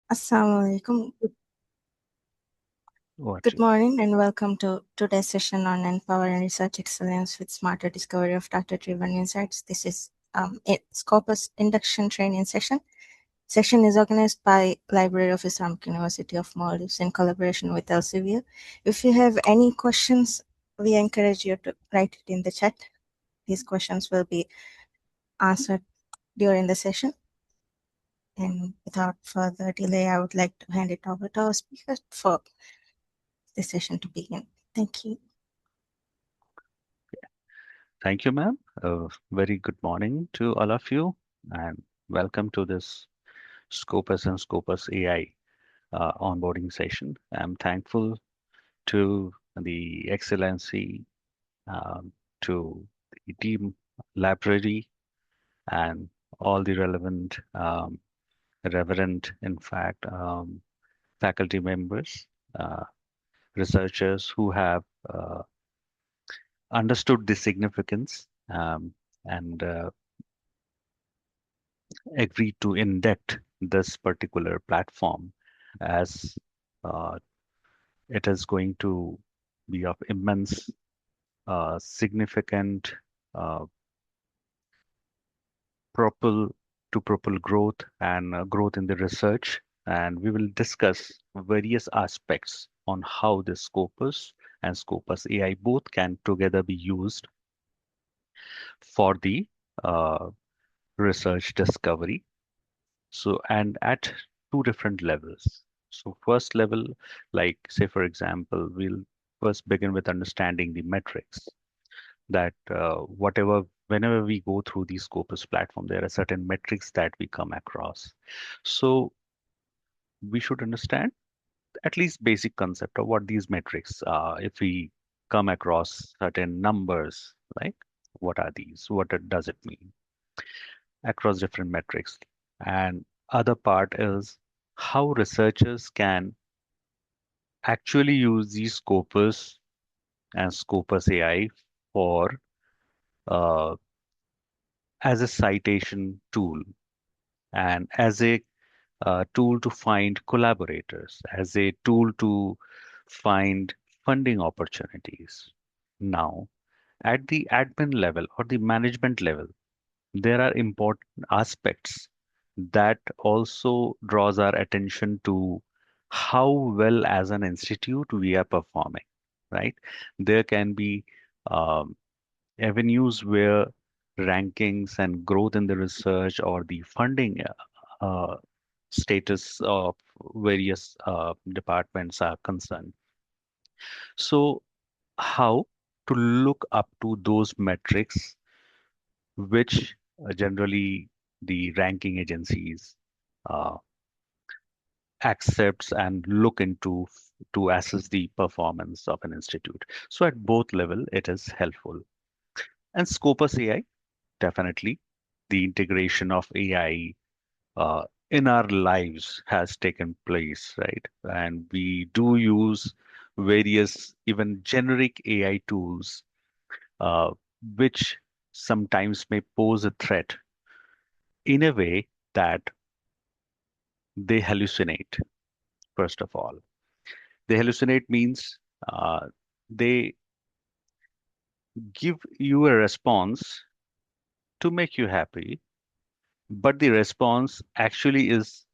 Assalamualaikum. Good morning and welcome to today's session on empowering research excellence with smarter discovery of data-driven insights. This is a Scopus induction training session. Session is organized by Library of Islamic University of Maldives in collaboration with Elsevier. If you have any questions, we encourage you to write it in the chat. These questions will be answered during the session. And without further delay, I would like to hand it over to our speaker for the session to begin. Thank you. Thank you, ma'am. Very good morning to all of you, and welcome to this Scopus and Scopus-AI onboarding session. I'm thankful to the Excellency, to the team library, and all the relevant, in fact, faculty members, uh, researchers who have understood the significance and agreed to induct this particular platform as uh, it is going to be of immense significant uh, propel propel growth and growth in the research, and we will discuss various aspects on how the Scopus and Scopus AI both can together be used for the uh, research discovery. So, and at two different levels. So, first level, like say, for example, we'll first begin with understanding the metrics that whenever we go through the Scopus platform, there are certain metrics that we come across. So, we should understand at least basic concept of what these metrics are. If we come across certain numbers, like what are these? Does it mean across different metrics? And other part is how researchers can actually use these Scopus and Scopus AI for uh, as a citation tool and as a tool to find collaborators, as a tool to find funding opportunities. Now, at the admin level or the management level, there are important aspects that also draws our attention to how well as an institute we are performing, right? There can be um, avenues where rankings and growth in the research or the funding uh, status of various departments are concerned. So how to look up to those metrics which generally the ranking agencies uh, accepts and look into to assess the performance of an institute. So at both level, it is helpful. And Scopus AI, definitely the integration of AI in our lives has taken place, right? And we do use various even generic AI tools, uh, which sometimes may pose a threat in a way that they hallucinate, first of all. They hallucinate means they give you a response to make you happy, but the response actually is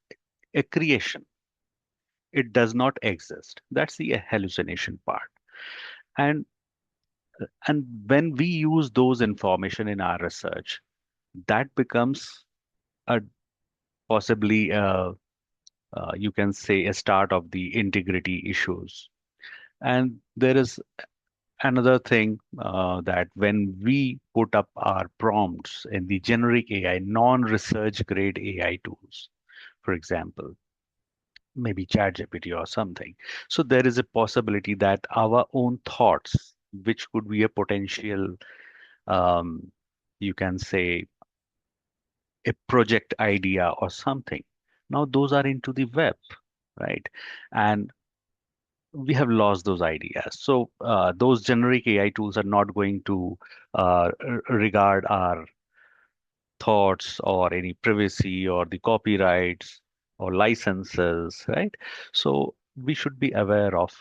a creation. It does not exist. That's the hallucination part. And and when we use those information in our research, that becomes a possibly you can say a start of the integrity issues. And there is another thing that when we put up our prompts in the generic AI, non-research grade AI tools, for example, maybe ChatGPT or something. So there is a possibility that our own thoughts, which could be a potential, um, you can say, a project idea or something. Now those are into the web, right? And we have lost those ideas. So those generic AI tools are not going to regard our thoughts or any privacy or the copyrights. or licenses, right? So we should be aware of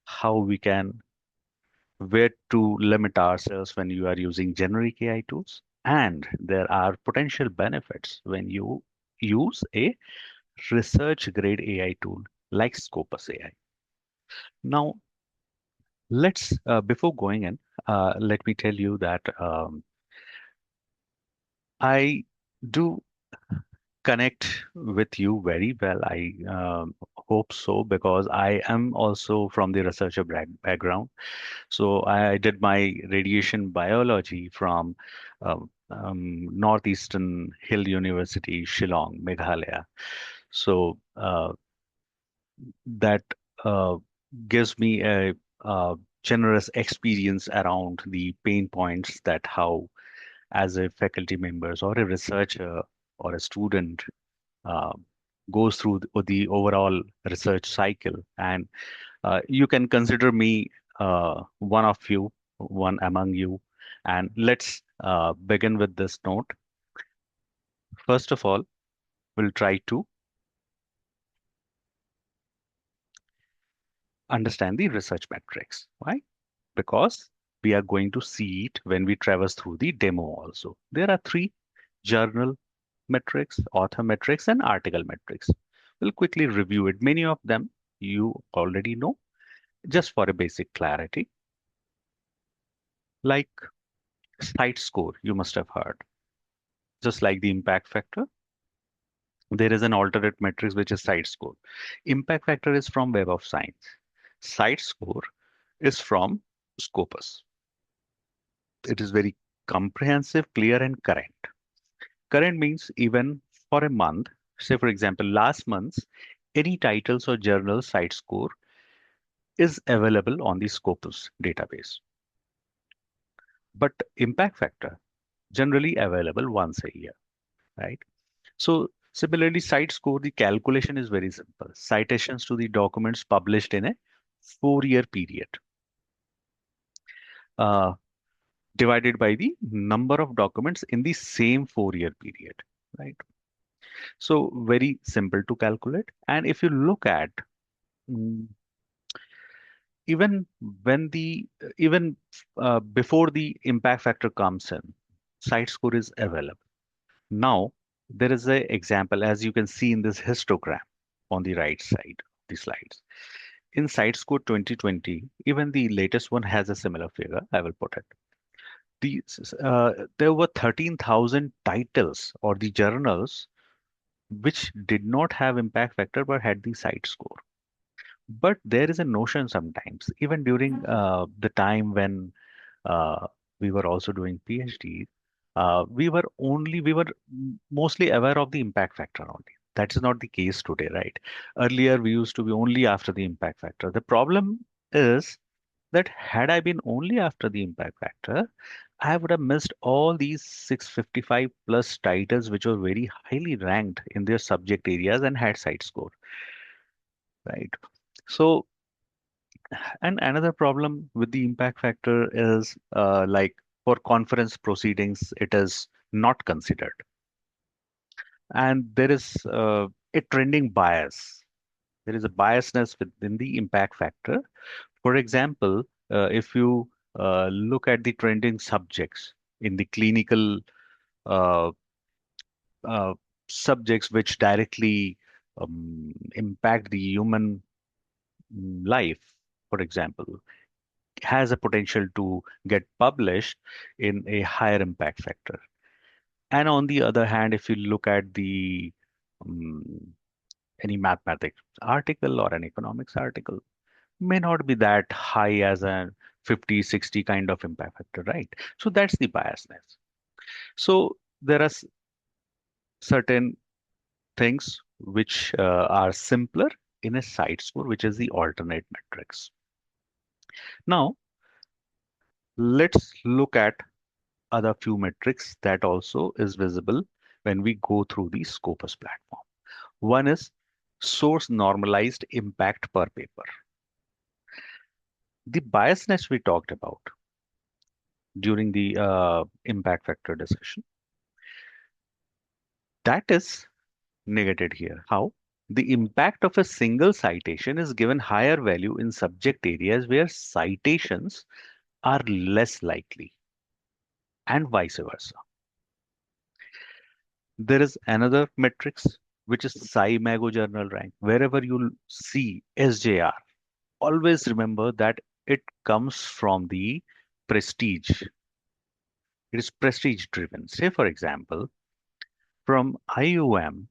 how we can, where to limit ourselves when you are using generic AI tools. And there are potential benefits when you use a research grade AI tool like Scopus AI. Now, before going in, let me tell you that I do connect with you very well. I hope so because I am also from the researcher background. So I did my radiation biology from Northeastern Hill University, Shillong, Meghalaya. So that uh, gives me a generous experience around the pain points that how, as a faculty members or a researcher or a student, uh, goes through the overall research cycle. And you can consider me one of you, one among you. And let's begin with this note. First of all, we'll try to understand the research metrics. Why? Because we are going to see it when we traverse through the demo also. There are three: journal metrics, author metrics, and article metrics. We'll quickly review it. Many of them you already know, just for a basic clarity, like site score, you must have heard. Just like the impact factor, there is an alternate metric which is site score. Impact factor is from Web of Science. Site score is from Scopus. It is very comprehensive, clear, and current. Current means even for a month, say for example, last month's any titles or journal site score is available on the Scopus database. But impact factor generally available once a year, right? So similarly, site score, the calculation is very simple. Citations to the documents published in a 4-year period, uh, divided by the number of documents in the same 4-year period, right? So very simple to calculate. And if you look at, mm, even when the even before the impact factor comes in, site score is available. Now, there is an example, as you can see in this histogram on the right side of the slides. In CiteScore 2020, even the latest one has a similar figure. I will put it. There were 13,000 titles or the journals which did not have impact factor but had the site score. But there is a notion sometimes, even during the time when uh, we were also doing PhD, we were mostly aware of the impact factor only. That is not the case today, right? Earlier, we used to be only after the impact factor. The problem is that had I been only after the impact factor, I would have missed all these 655 plus titles, which were very highly ranked in their subject areas and had site score, right? So, and another problem with the impact factor is like for conference proceedings, it is not considered. And there is a trending bias. There is a biasness within the impact factor. For example, if you look at the trending subjects in the clinical uh, uh, subjects which directly impact the human life, for example, has a potential to get published in a higher impact factor. And on the other hand, if you look at the um, any mathematics article or an economics article, may not be that high as a 50, 60 kind of impact factor, right? So that's the biasness. So there are certain things which are simpler in a site score, which is the alternate metrics. Now, let's look at other few metrics that also is visible when we go through the Scopus platform. One is source normalized impact per paper. The biasness we talked about during the impact factor discussion, that is negated here. How? The impact of a single citation is given higher value in subject areas where citations are less likely, and vice versa. There is another metrics which is SciMago journal rank. Wherever you see SJR, always remember that it comes from the prestige. It is prestige driven. Say, for example, from IUM,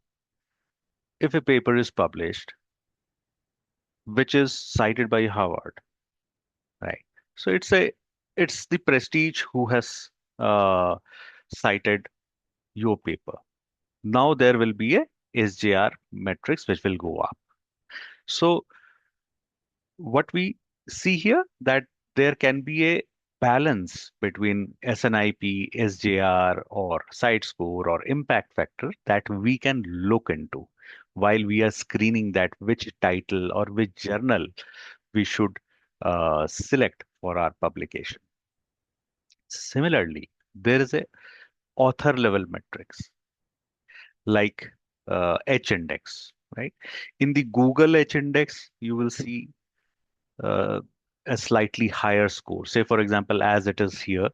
if a paper is published, which is cited by Harvard, right? So it's the prestige who has uh, cited your paper. Now there will be a SJR metrics which will go up. So what we see here that there can be a balance between SNIP, SJR, or site score or impact factor that we can look into while we are screening that which title or which journal we should select for our publication. Similarly, there is a author level metrics like H index, right? In the Google H index, you will see uh, a slightly higher score. Say, for example, as it is here,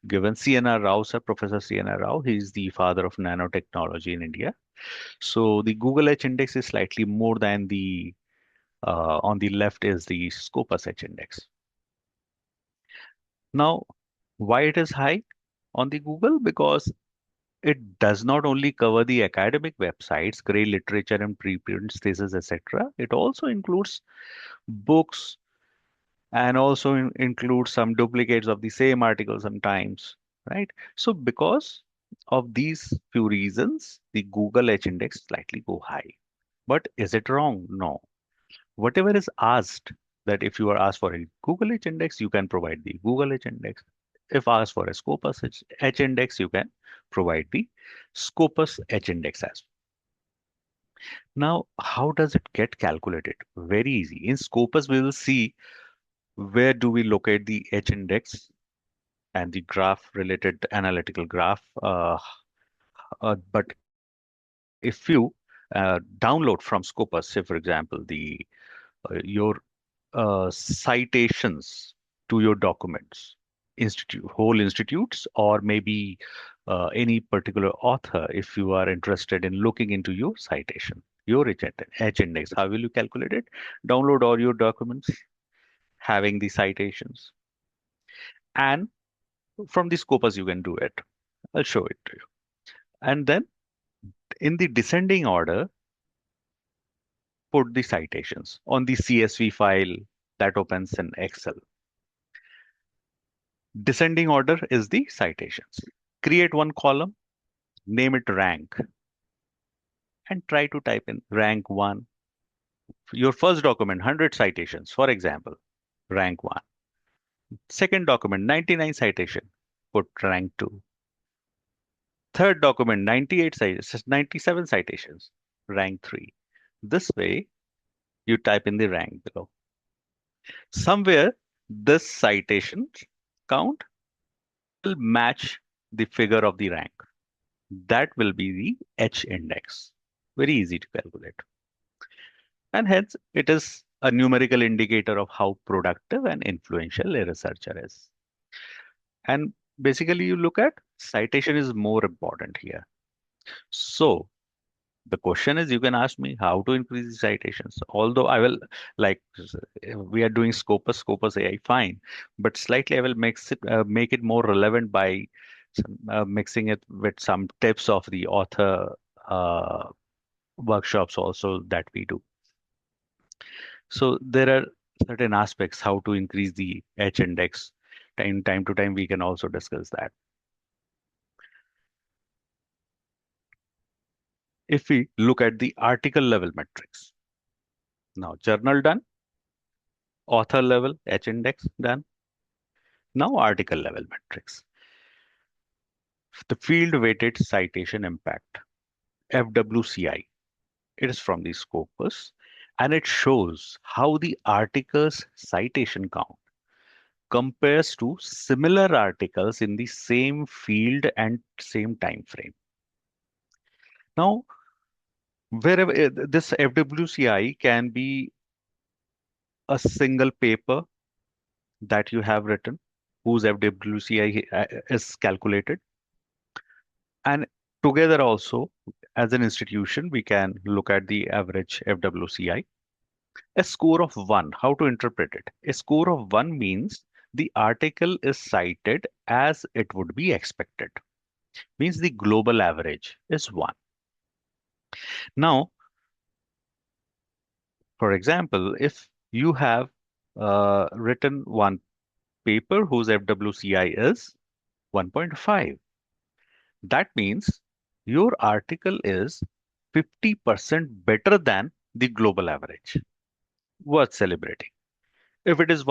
given CNR Rao, sir, Professor CNR Rao, he is the father of nanotechnology in India. So the Google H index is slightly more than the on the left is the Scopus H index. Now, why it is high on the Google? Because it does not only cover the academic websites, grey literature and preprints, thesis, etc. It also includes books and also includes some duplicates of the same article sometimes, right? So because of these few reasons, the Google H index slightly go high. But is it wrong? No. Whatever is asked, that if you are asked for a Google H index, you can provide the Google H index. If asked for a Scopus H index, you can provide the Scopus H index as well. Now, how does it get calculated? Very easy. In Scopus, we will see where do we locate the H index and the graph related analytical graph. But if you download from Scopus, say for example, your citations to your documents, whole institutes, or maybe any particular author, if you are interested in looking into your citation, your H index, how will you calculate it? Download all your documents having the citations, and from the Scopus you can do it. I'll show it to you. And then in the descending order, put the citations on the CSV file that opens in Excel. Descending order is the citations. Create one column, name it rank, and try to type in rank 1. Your first document, 100 citations, for example, rank 1. Second document, 99 citation, put rank 2. Third document, 97 citations, rank 3. This way, you type in the rank below. Somewhere, this citation count will match the figure of the rank. That will be the H index. Very easy to calculate. And hence, it is a numerical indicator of how productive and influential a researcher is. And basically, you look at citation is more important here. So, the question is, you can ask me how to increase the citations. Although I will like we are doing Scopus AI, fine, but slightly I will make it more relevant by mixing it with some tips of the author uh, workshops also that we do. So there are certain aspects how to increase the H index. Time to time we can also discuss that. If we look at the article level metrics, now journal done, author level H index done. Now article level metrics. The field weighted citation impact, FWCI. It is from the Scopus and it shows how the article's citation count compares to similar articles in the same field and same time frame. Now, Wherever this FWCI can be a single paper that you have written, whose FWCI is calculated, and together also as an institution, we can look at the average FWCI. A score of one, how to interpret it? A score of one means the article is cited as it would be expected, means the global average is one. Now, for example, if you have written one paper whose FWCI is 1.5, that means your article is 50% better than the global average, worth celebrating. If it is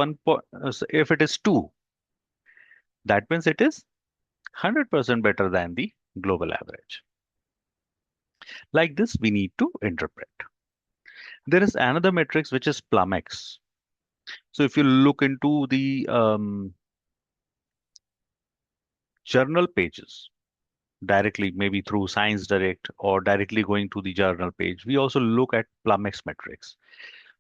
if it is 2, that means it is 100% better than the global average. Like this, we need to interpret. There is another matrix which is PlumX. So if you look into the journal pages directly, maybe through Science Direct or directly going to the journal page, we also look at PlumX metrics,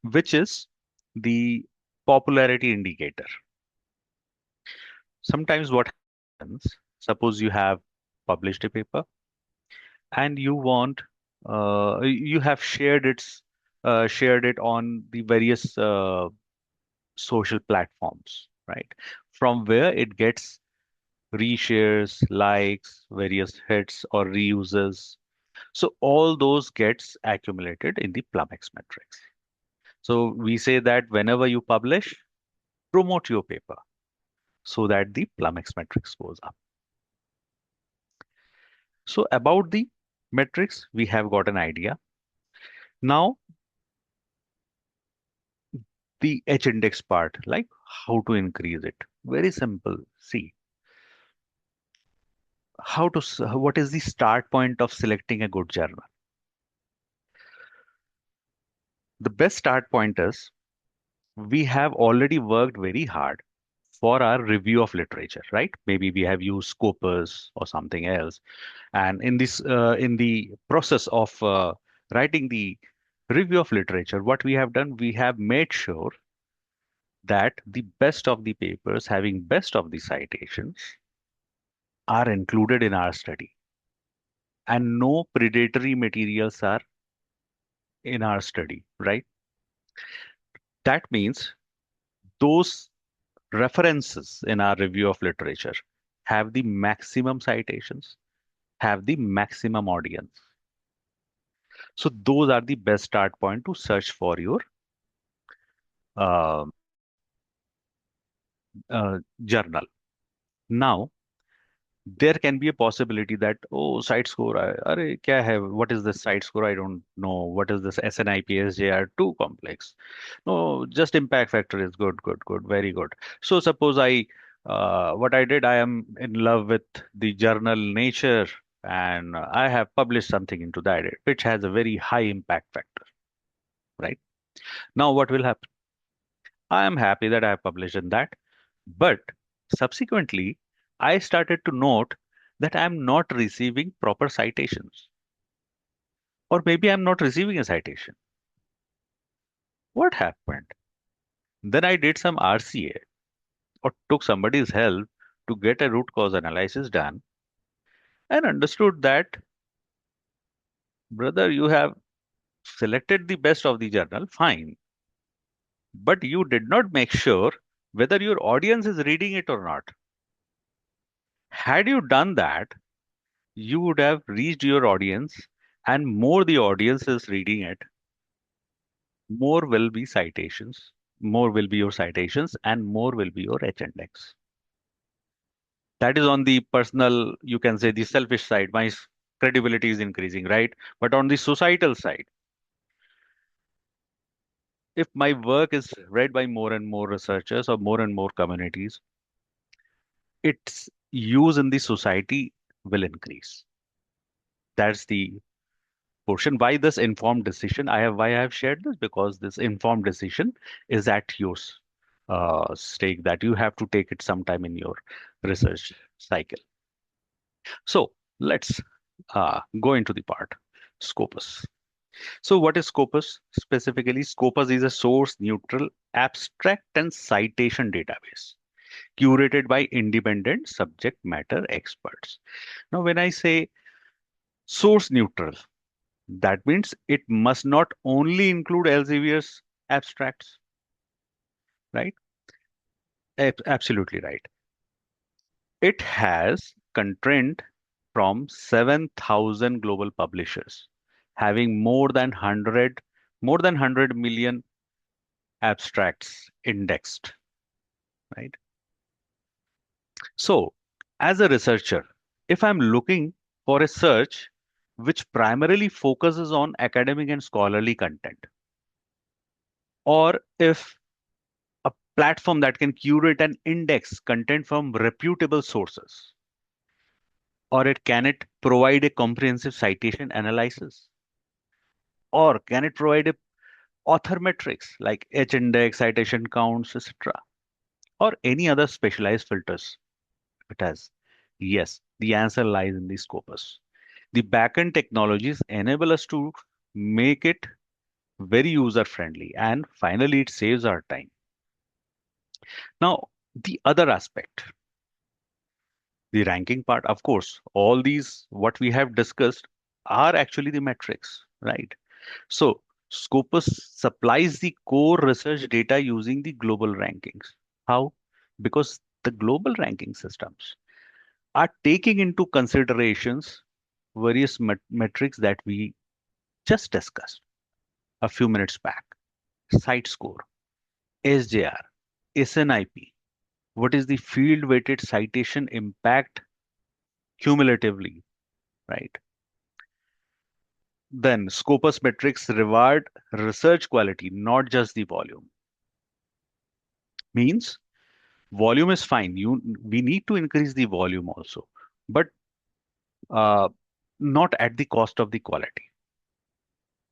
which is the popularity indicator. Sometimes what happens, suppose you have published a paper and you want you have shared it on the various social platforms, right? From where it gets reshares, likes, various hits or reuses. So all those gets accumulated in the PlumX metrics. So we say that whenever you publish, promote your paper so that the PlumX metrics goes up. So about the metrics, we have got an idea. Now the H index part, like how to increase it. Very simple. See, what is the start point of selecting a good journal? The best start point is we have already worked very hard for our review of literature, right? Maybe we have used Scopus or something else. And in the process of writing the review of literature, what we have done, we have made sure that the best of the papers having best of the citations are included in our study, and no predatory materials are in our study, right? That means those references in our review of literature have the maximum citations, have the maximum audience. So those are the best start point to search for your uh, journal. Now, there can be a possibility that, oh, site score, arey, kya hai? What is this site score? I don't know. What is this SNIPSJ too complex? No, just impact factor is good, good, good, very good. So suppose what I did, I am in love with the journal Nature, and I have published something into that, which has a very high impact factor, right? Now, what will happen? I am happy that I have published in that, but subsequently, I started to note that I am not receiving proper citations, or maybe I'm not receiving a citation. What happened? Then I did some RCA or took somebody's help to get a root cause analysis done and understood that, brother, you have selected the best of the journal, fine, but you did not make sure whether your audience is reading it or not. Had you done that, you would have reached your audience, and more the audience is reading it, more will be citations, more will be your citations, and more will be your H index. That is on the personal, you can say the selfish side. My credibility is increasing, right? But on the societal side, if my work is read by more and more researchers or more and more communities, its use in the society will increase. That's the portion. Why this informed decision? Why I have shared this, because this informed decision is at your stake, that you have to take it sometime in your research cycle. So let's go into the part Scopus. So what is Scopus? Specifically, Scopus is a source neutral abstract and citation database curated by independent subject matter experts. Now, when I say source neutral, that means it must not only include Elsevier's abstracts, right? Absolutely right. It has content from 7,000 global publishers, having more than 100 million abstracts indexed, right? So, as a researcher, if I'm looking for a search which primarily focuses on academic and scholarly content, or if a platform that can curate and index content from reputable sources, or it provide a comprehensive citation analysis, or can it provide a author metrics like H-index, citation counts, etc., or any other specialized filters it has? Yes, the answer lies in the Scopus. The backend technologies enable us to make it very user friendly, and finally, it saves our time. Now, the other aspect, the ranking part, of course, all these what we have discussed are actually the metrics, right? So, Scopus supplies the core research data using the global rankings. How? Because the global ranking systems are taking into considerations various metrics that we just discussed a few minutes back. Site score, SJR, SNIP. What is the field weighted citation impact cumulatively, right? Then Scopus metrics reward research quality, not just the volume. Means volume is fine. We need to increase the volume also, but uh, not at the cost of the quality.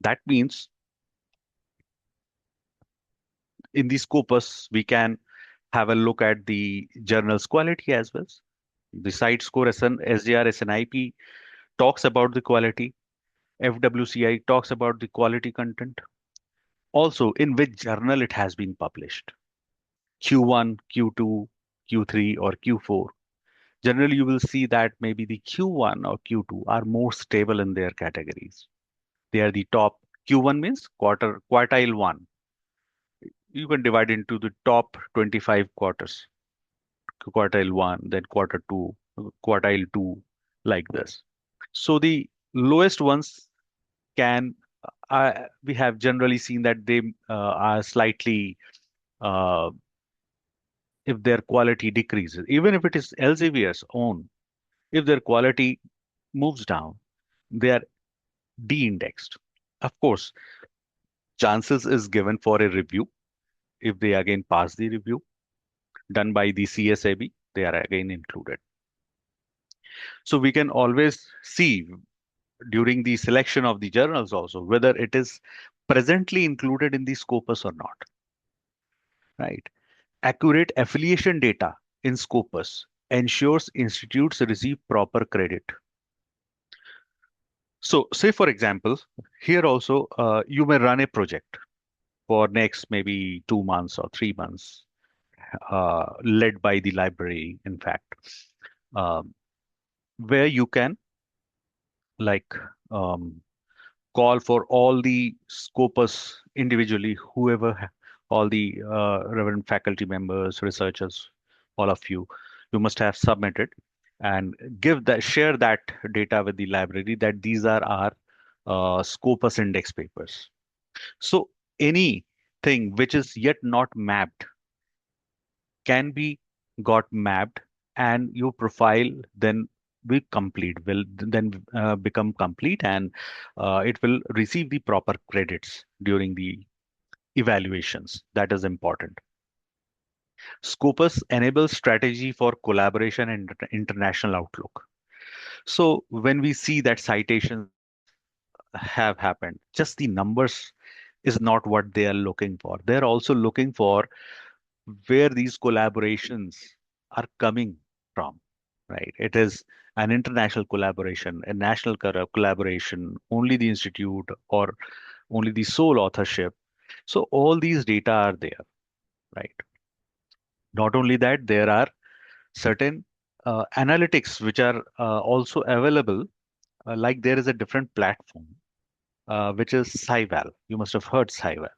That means in the Scopus we can have a look at the journal's quality as well. The site score SDR, SNIP talks about the quality. FWCI talks about the quality content. Also, in which journal it has been published. Q1, Q2, Q3, or Q4. Generally, you will see that maybe the Q1 or Q2 are more stable in their categories. They are the top. Q1 means quartile one. You can divide into the top 25 quarters. Quartile one, then quarter two, quartile two, like this. So the lowest ones can we have generally seen that they are slightly uh, if their quality decreases, even if it is Elsevier's own, if their quality moves down, they are de-indexed. Of course, chances is given for a review. If they again pass the review done by the CSAB, they are again included. So we can always see during the selection of the journals also whether it is presently included in the Scopus or not, right? Accurate affiliation data in Scopus ensures institutes receive proper credit. So, say for example, here also you may run a project for next maybe 2 months or 3 months, led by the library, in fact, um, where you can like um, call for all the Scopus individually, all the relevant faculty members, researchers, all of you, you must have submitted and share that data with the library that these are our Scopus index papers. So anything which is yet not mapped can be got mapped, and your profile then will then become complete, and it will receive the proper credits during the evaluations. That is important. Scopus enables strategy for collaboration and international outlook. So when we see that citations have happened, just the numbers is not what they are looking for. They're also looking for where these collaborations are coming from, right? It is an international collaboration, a national collaboration, only the institute, or only the sole authorship. So all these data are there, right? Not only that, there are certain analytics which are also available. Like there is a different platform, which is Cyval. You must have heard Cyval.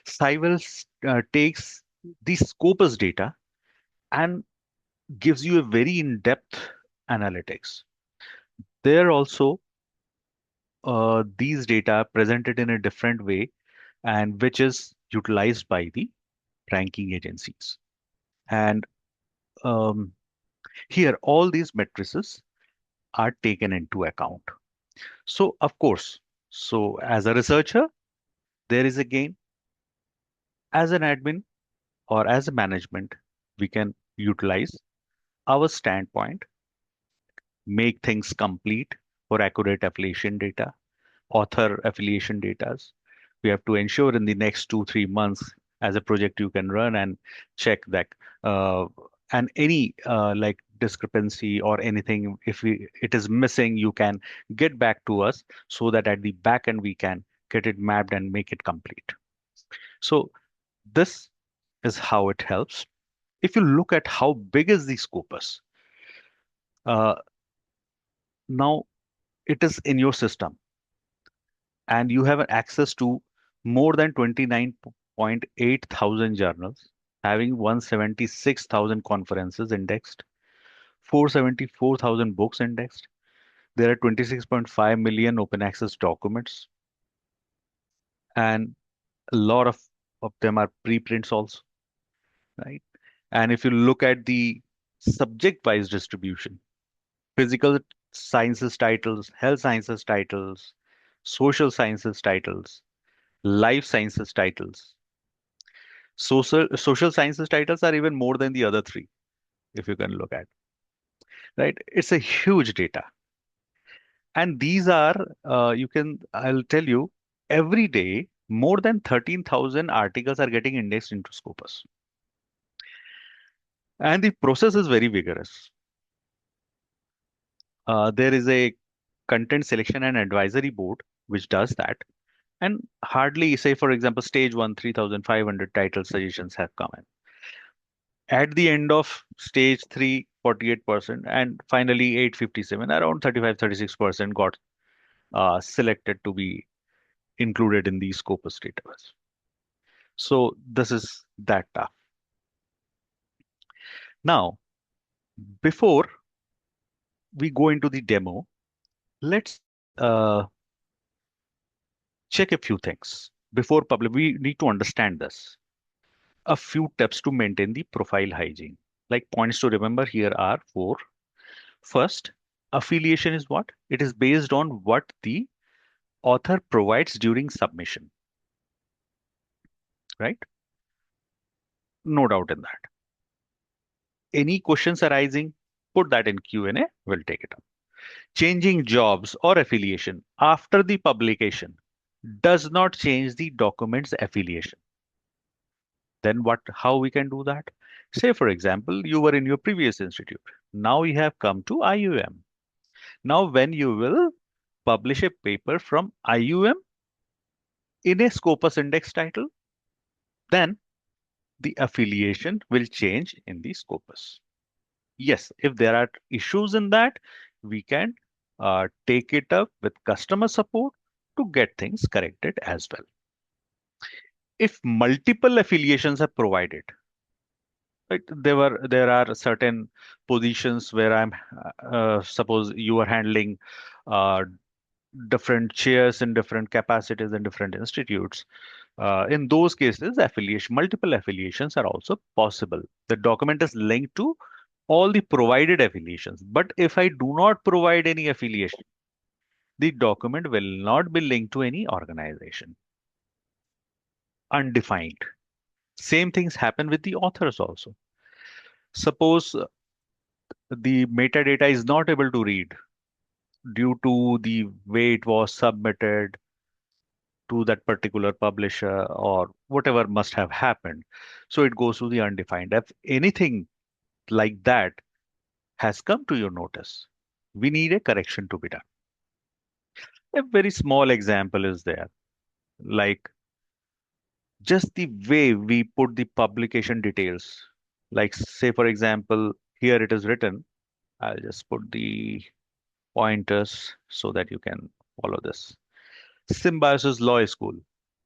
Cyval takes the Scopus data and gives you a very in-depth analytics. There also, these data are presented in a different way, and which is utilized by the ranking agencies. And um, here, all these matrices are taken into account. So, of course, so as a researcher, there is a gain. As an admin or as a management, we can utilize our standpoint, make things complete for accurate affiliation data, author affiliation data. We have to ensure in the next 2 3 months as a project you can run and check that, uh, and any like discrepancy or anything, if it is missing, you can get back to us so that at the back end we can get it mapped and make it complete. So this is how it helps. If you look at how big is the Scopus, uh, now it is in your system and you have access to more than 29.8 thousand journals, having 176,000 conferences indexed, 474,000 books indexed. There are 26.5 million open access documents, and a lot of them are preprints also, right? And if you look at the subject-wise distribution, physical sciences titles, health sciences titles, social sciences titles, life sciences titles. Social sciences titles are even more than the other three, if you can look at, right? It's a huge data. And these are, I'll tell you, every day, more than 13,000 articles are getting indexed into Scopus. And the process is very vigorous. There is a content selection and advisory board which does that. And hardly, say, for example, stage one, 3,500 title suggestions have come in. At the end of stage three, 48%, and finally 857, around 35-36% got selected to be included in the Scopus database. So this is that tough. Now, before we go into the demo, let's check a few things. Before public, we need to understand this. A few tips to maintain the profile hygiene. Like points to remember here are four. First, affiliation is what? It is based on what the author provides during submission, right? No doubt in that. Any questions arising, put that in Q&A, we'll take it up. Changing jobs or affiliation after the publication does not change the document's affiliation. Then what, how we can do that? Say, for example, you were in your previous institute. Now you have come to IUM. Now, when you will publish a paper from IUM in a Scopus index title, then the affiliation will change in the Scopus. Yes, if there are issues in that, we can take it up with customer support to get things corrected as well. If multiple affiliations are provided, right, there are certain positions where I'm suppose you are handling uh, different chairs in different capacities in different institutes. In those cases, multiple affiliations are also possible. The document is linked to all the provided affiliations. But if I do not provide any affiliation, the document will not be linked to any organization. Undefined. Same things happen with the authors also. Suppose the metadata is not able to read due to the way it was submitted to that particular publisher or whatever must have happened. So it goes to the undefined. If anything like that has come to your notice, we need a correction to be done. A very small example is there, like just the way we put the publication details. Like, say, for example, here it is written. I'll just put the pointers so that you can follow this. Symbiosis Law School,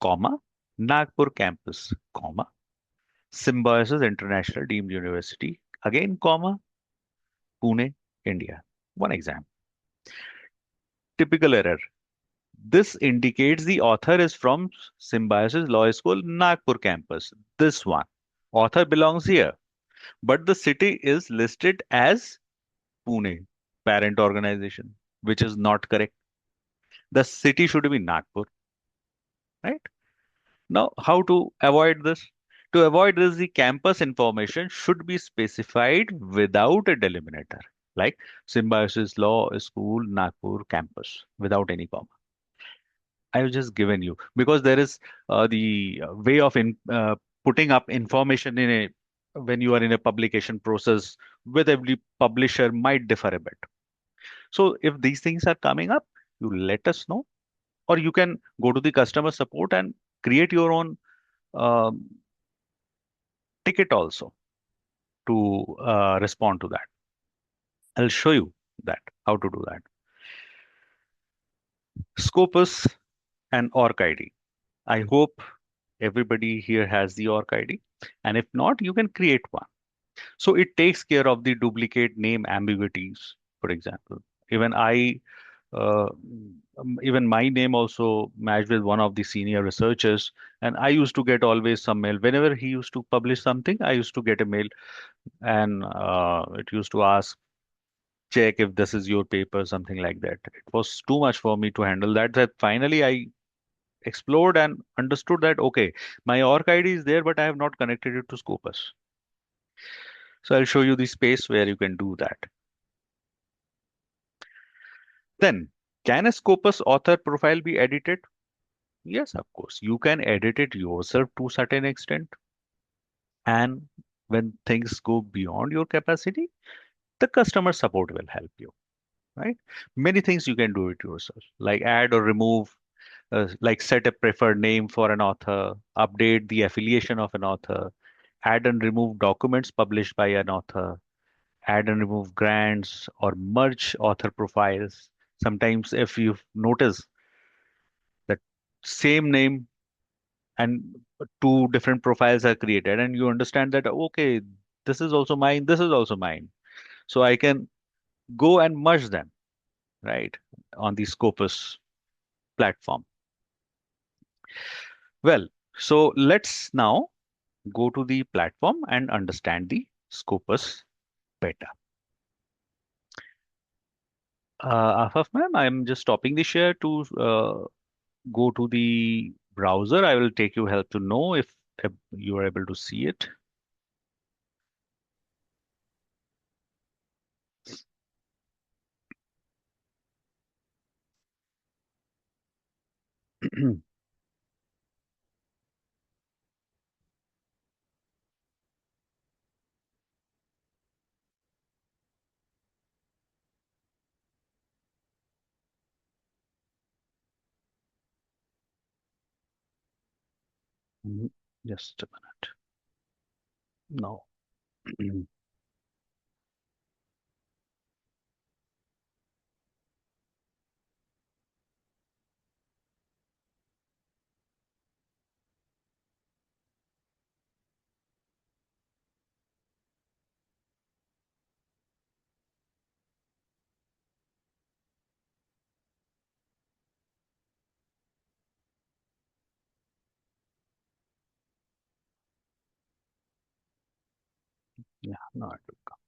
comma, Nagpur campus, comma, Symbiosis International Deemed University, again, comma, Pune, India. One example. Typical error. This indicates the author is from Symbiosis Law School, Nagpur campus. This one. Author belongs here, but the city is listed as Pune, parent organization, which is not correct. The city should be Nagpur, right? Now, how to avoid this? To avoid this, the campus information should be specified without a delimiter, like Symbiosis Law School, Nagpur campus, without any comma. I've just given you because there is the way of putting up information in a when you are in a publication process with every publisher might differ a bit. So if these things are coming up, you let us know, or you can go to the customer support and create your own um, ticket also to respond to that. I'll show you that how to do that. Scopus and org ID. I hope everybody here has the org ID, and if not, you can create one. So it takes care of the duplicate name ambiguities, for example. Even I, uh, even my name also matched with one of the senior researchers, and I used to get always some mail. Whenever he used to publish something, I used to get a mail, and it used to ask, check if this is your paper, something like that. It was too much for me to handle that. That finally I explored and understood that okay, my org ID is there, but I have not connected it to Scopus. So I'll show you the space where you can do that. Then, can a Scopus author profile be edited? Yes, of course. You can edit it yourself to a certain extent. And when things go beyond your capacity, the customer support will help you, right? Many things you can do it yourself, like add or remove, like set a preferred name for an author, update the affiliation of an author, add and remove documents published by an author, add and remove grants, or merge author profiles. Sometimes, if you notice that same name and two different profiles are created, and you understand that, okay, this is also mine, this is also mine. So I can go and merge them, right, on the Scopus platform. Well, so let's now go to the platform and understand the Scopus better. Afaf ma'am, I'm just stopping the share to go to the browser. I will take you help to know if you are able to see it. Mhm. Just a minute. No. Yeah, no, it will come.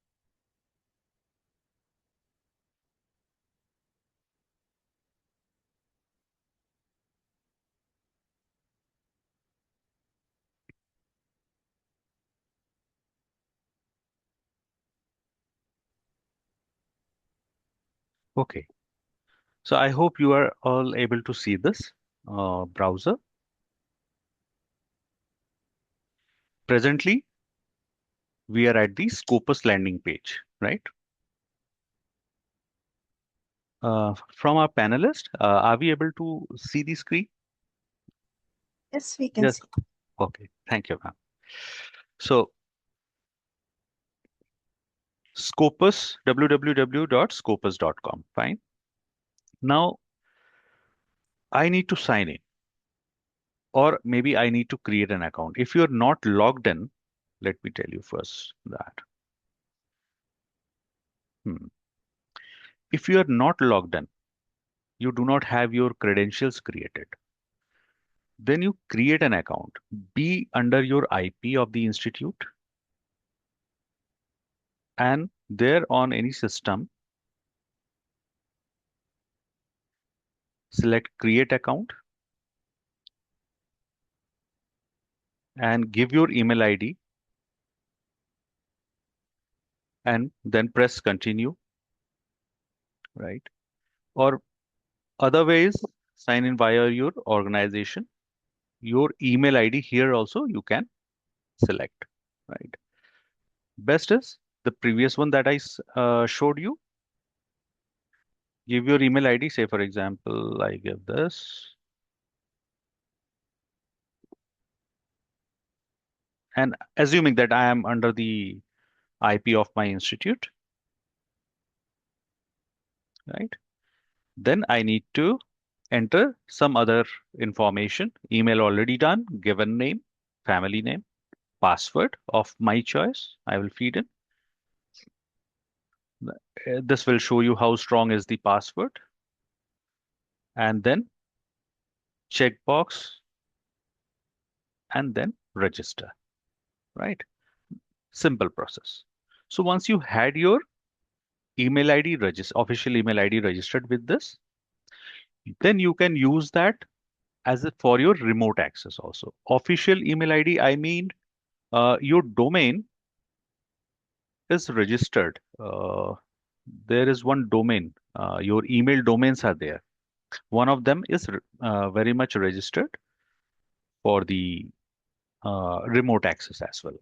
Okay. So I hope you are all able to see this browser. Presently, we are at the Scopus landing page, right? From our panelist, are we able to see the screen? Yes, we can Yes. see. Okay. Thank you, ma'am. So Scopus, www.scopus.com. Fine. Now I need to sign in, or maybe I need to create an account. If you're not logged in, let me tell you first that. Hmm. If you are not logged in, you do not have your credentials created. Then you create an account. Be under your IP of the institute, and there on any system, select create account and give your email ID and then press continue, right? Or other ways, sign in via your organization. Your email ID here also you can select, right? Best is the previous one that I showed you. Give your email ID. Say, for example, I give this. And assuming that I am under the IP of my institute, right? Then I need to enter some other information. Email already done, given name, family name, password of my choice. I will feed in. This will show you how strong is the password. And then checkbox and then register, right? Simple process. So once you had your email ID official email ID registered with this, then you can use that as for your remote access also. Official email ID, I mean, your domain is registered. There is one domain. Your email domains are there. One of them is very much registered for the remote access as well.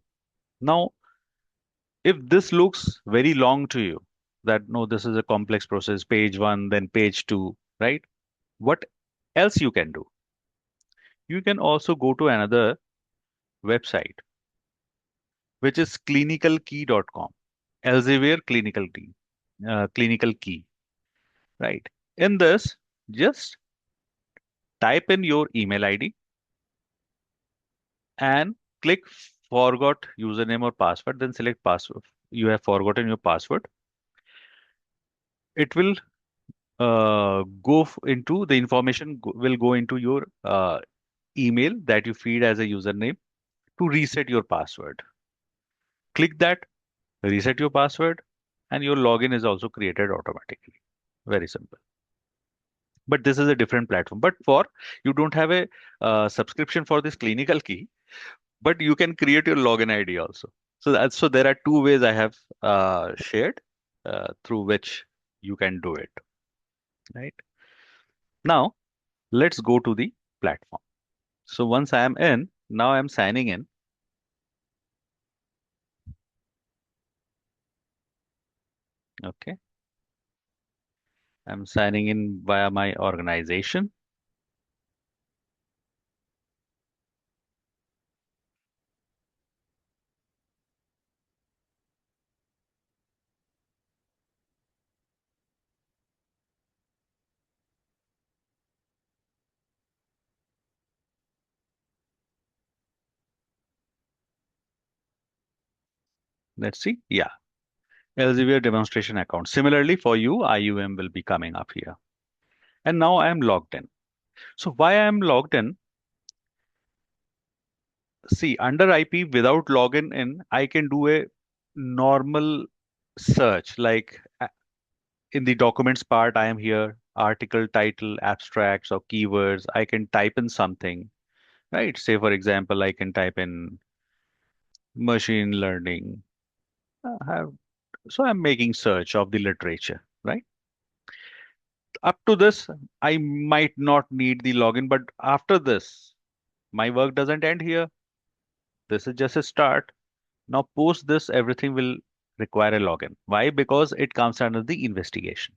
Now, if this looks very long to you, that no, this is a complex process, page one, then page two, right? What else you can do? You can also go to another website, which is clinicalkey.com. Elsevier clinical key, right? In this, just type in your email ID and click forgot username or password, then select password. You have forgotten your password. It will into the information will go into your email that you feed as a username to reset your password. Click that, reset your password, and your login is also created automatically. Very simple. But this is a different platform. But for you don't have a subscription for this clinical key, but you can create your login ID also. So there are two ways I have shared through which you can do it. Right now, let's go to the platform. So once I am in, now I'm signing in. Okay, I'm signing in via my organization. Let's see. Yeah, Elsevier demonstration account. Similarly, for you, IUM will be coming up here. And now I am logged in. So why I am logged in? See, under IP without login in, I can do a normal search. Like in the documents part, I am here, article title, abstracts, or keywords. I can type in something, right? Say, for example, I can type in machine learning. Have, so I'm making search of the literature, right? Up to this, I might not need the login, but after this, my work doesn't end here. This is just a start. Now, post this, everything will require a login. Why? Because it comes under the investigation.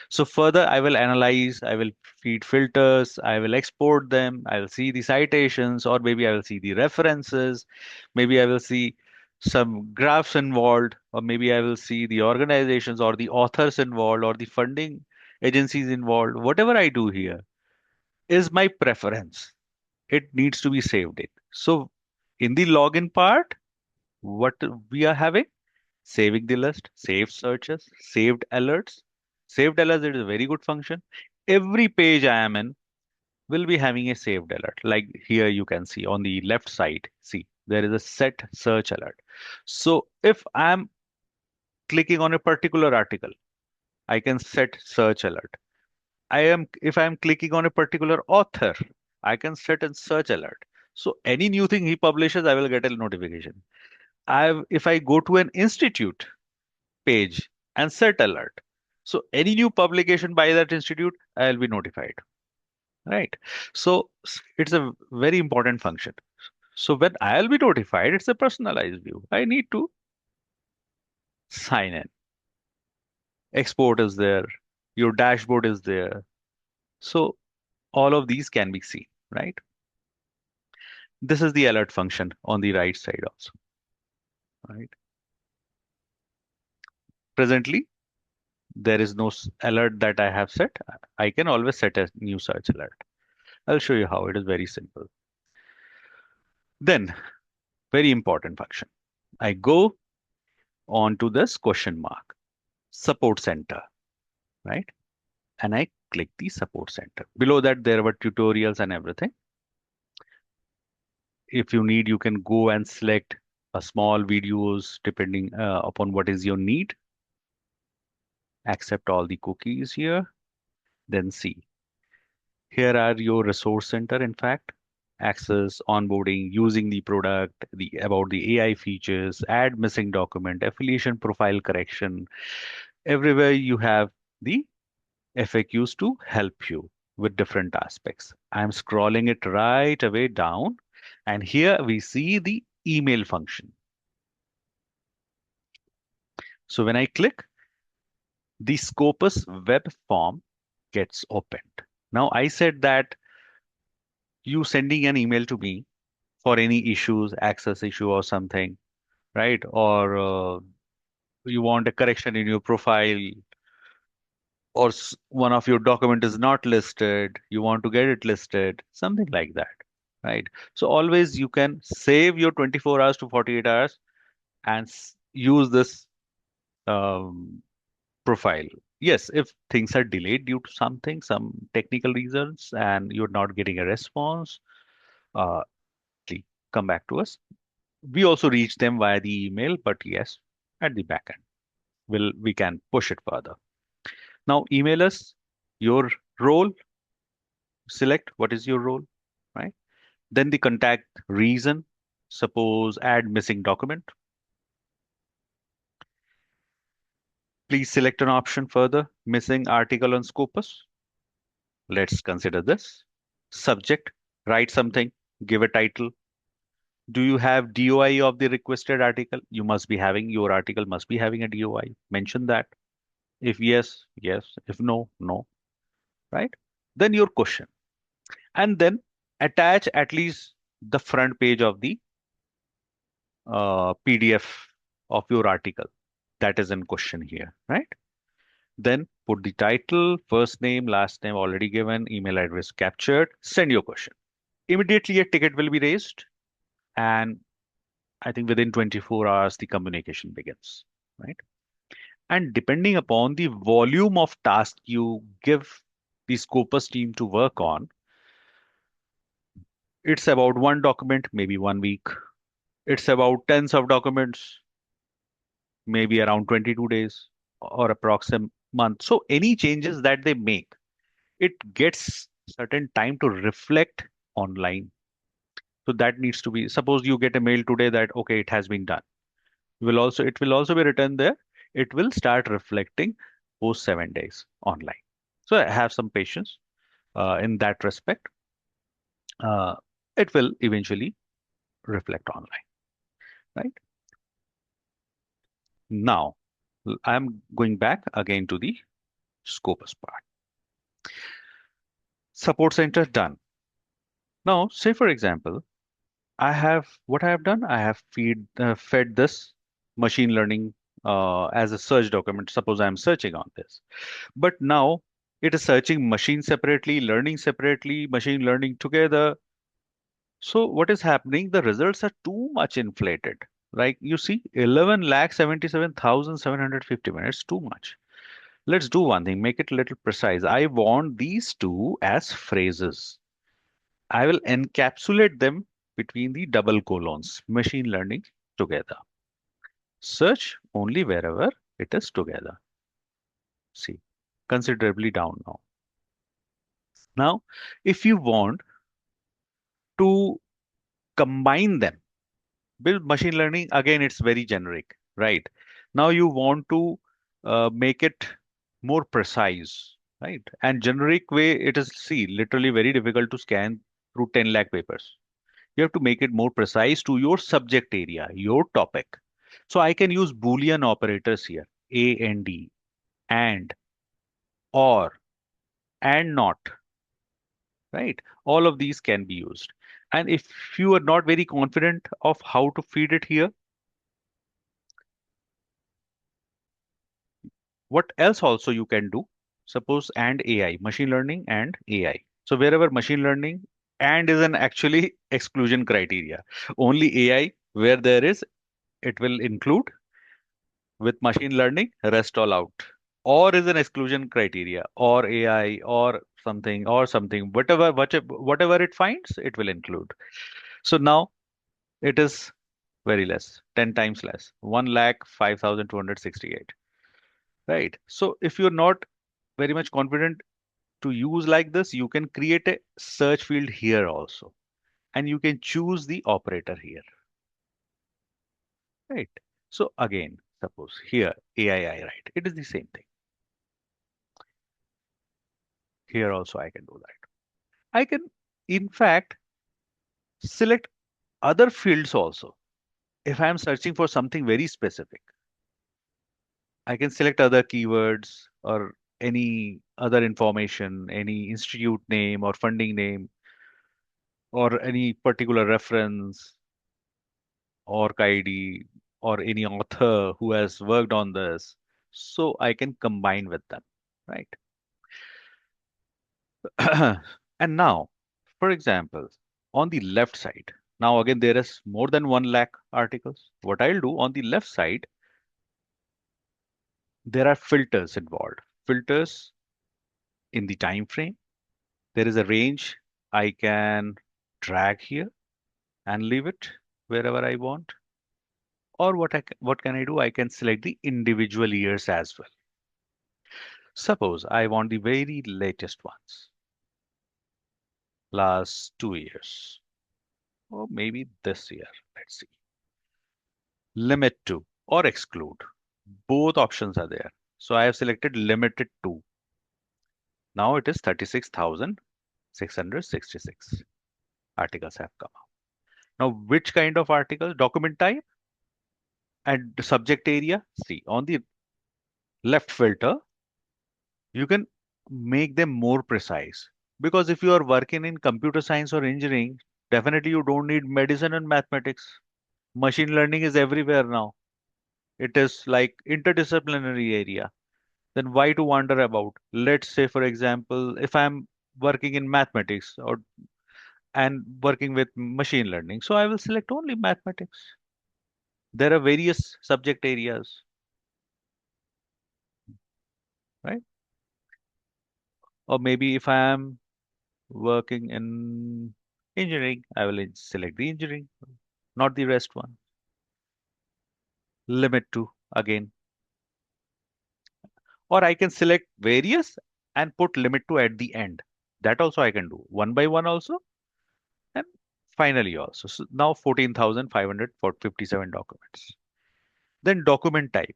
So further, I will analyze, I will feed filters, I will export them, I will see the citations, or maybe I will see the references, maybe I will see some graphs involved, or maybe I will see the organizations or the authors involved or the funding agencies involved. Whatever I do here is my preference. It needs to be saved in. So in the login part, what we are having? Saving the list, saved searches, saved alerts. Saved alerts is a very good function. Every page I am in will be having a saved alert. Like here you can see on the left side, see, there is a set search alert. So if I'm clicking on a particular article, I can set search alert. If I am clicking on a particular author, I can set a search alert. So any new thing he publishes, I will get a notification. If I go to an institute page and set alert. So any new publication by that institute, I'll be notified, right? So it's a very important function. So when I'll be notified, it's a personalized view. I need to sign in. Export is there. Your dashboard is there. So all of these can be seen, right? This is the alert function on the right side also, right? Presently, there is no alert that I have set. I can always set a new search alert. I'll show you how. It is very simple. Then very important function. I go on to this question mark, support center, right? And I click the support center. Below that, there were tutorials and everything. If you need, you can go and select a small videos depending upon what is your need. Accept all the cookies here. Then see. Here are your resource center, in fact. Access, onboarding, using the product, the about the AI features, add missing document, affiliation profile correction. Everywhere you have the FAQs to help you with different aspects. I'm scrolling it right away down, and here we see the email function. So when I click, the Scopus web form gets opened. Now I said that you sending an email to me for any issues, access issue or something, right? Or you want a correction in your profile, or one of your document is not listed, you want to get it listed, something like that, right? So always you can save your 24 hours to 48 hours and use this um, profile. Yes, if things are delayed due to something, some technical reasons, and you're not getting a response, uh, please come back to us. We also reach them via the email, but yes, at the back end, we can push it further. Now, email us your role, select what is your role, right? Then the contact reason, suppose add missing document. Please select an option further, missing article on Scopus. Let's consider this. Subject, write something, give a title. Do you have DOI of the requested article? You must be having, your article must be having a DOI. Mention that. If yes, yes. If no, no, right? Then your question. And then attach at least the front page of the PDF of your article that is in question here, right? Then put the title, first name, last name already given, email address captured, send your question. Immediately a ticket will be raised, and I think within 24 hours the communication begins, right? And depending upon the volume of task you give the Scopus team to work on, it's about one document, maybe 1 week. It's about tens of documents, maybe around 22 days or approximate month. So any changes that they make, it gets certain time to reflect online. So that needs to be, suppose you get a mail today that, okay, it has been done. It will also be written there. It will start reflecting post 7 days online. So I have some patience in that respect. Uh, it will eventually reflect online, right? Now, I'm going back again to the Scopus part. Support center done. Now, say for example, what I have done. I have fed this machine learning as a search document. Suppose I am searching on this, but now it is searching machine separately, learning separately, machine learning together. So what is happening? The results are too much inflated. Like you see, 11,77,750 minutes, too much. Let's do one thing, make it a little precise. I want these two as phrases. I will encapsulate them between the double colons, machine learning together. Search only wherever it is together. See, considerably down now. Now, if you want to combine them, build machine learning, again, it's very generic, right? Now you want to make it more precise, right? And generic way, it is, see, literally very difficult to scan through 10 lakh papers. You have to make it more precise to your subject area, your topic. So I can use Boolean operators here, and, or, and not, right? All of these can be used. And if you are not very confident of how to feed it here, what else also you can do? Suppose and AI, machine learning and AI. So wherever machine learning and is an actually exclusion criteria, only AI where there is, it will include. With machine learning, rest all out. Or is an exclusion criteria, or AI, or something, whatever it finds, it will include. So now it is very less, 10 times less, 1,05,268. Right. So if you're not very much confident to use like this, you can create a search field here also, and you can choose the operator here. Right. So again, suppose here AII, right? It is the same thing. Here also I can do that. I can, in fact, select other fields also. If I am searching for something very specific, I can select other keywords or any other information, any institute name or funding name or any particular reference or ID or any author who has worked on this. So I can combine with them, right? And now, for example, on the left side, now again, there is more than 1 lakh articles. What I'll do on the left side, there are filters involved. Filters in the time frame. There is a range I can drag here and leave it wherever I want. Or what can I do? I can select the individual years as well. Suppose I want the very latest ones, last 2 years, or maybe this year. Let's see. Limit to or exclude. Both options are there. So I have selected limited to. Now it is 36,666 articles have come out. Now, which kind of articles? Document type and the subject area. See, on the left filter, you can make them more precise. Because if you are working in computer science or engineering, definitely you don't need medicine and mathematics. Machine learning is everywhere now. It is like interdisciplinary area. Then why to wonder about? Let's say, for example, if I'm working in mathematics or and working with machine learning, so I will select only mathematics. There are various subject areas, right? Or maybe if I am working in engineering, I will select the engineering, not the rest one. Limit to again. Or I can select various and put limit to at the end. That also I can do one by one also. And finally also. So now 14,557 documents. Then document type.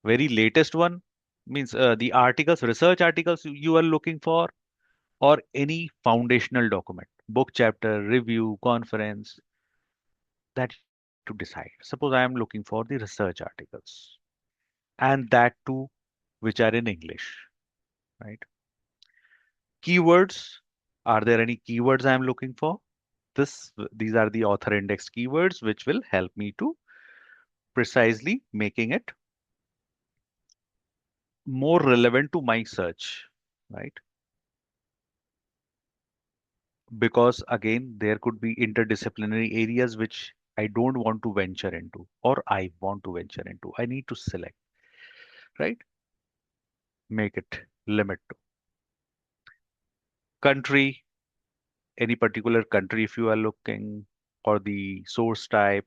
Very latest one means the articles, research articles you are looking for, or any foundational document, book chapter, review, conference, that you need to decide. Suppose I am looking for the research articles and that too, which are in English. right? Keywords. Are there any keywords I am looking for? These are the author indexed keywords, which will help me to precisely making it more relevant to my search, right? Because again, there could be interdisciplinary areas which I don't want to venture into, or I want to venture into. I need to select, right? Make it limit to country, any particular country if you are looking, or the source type,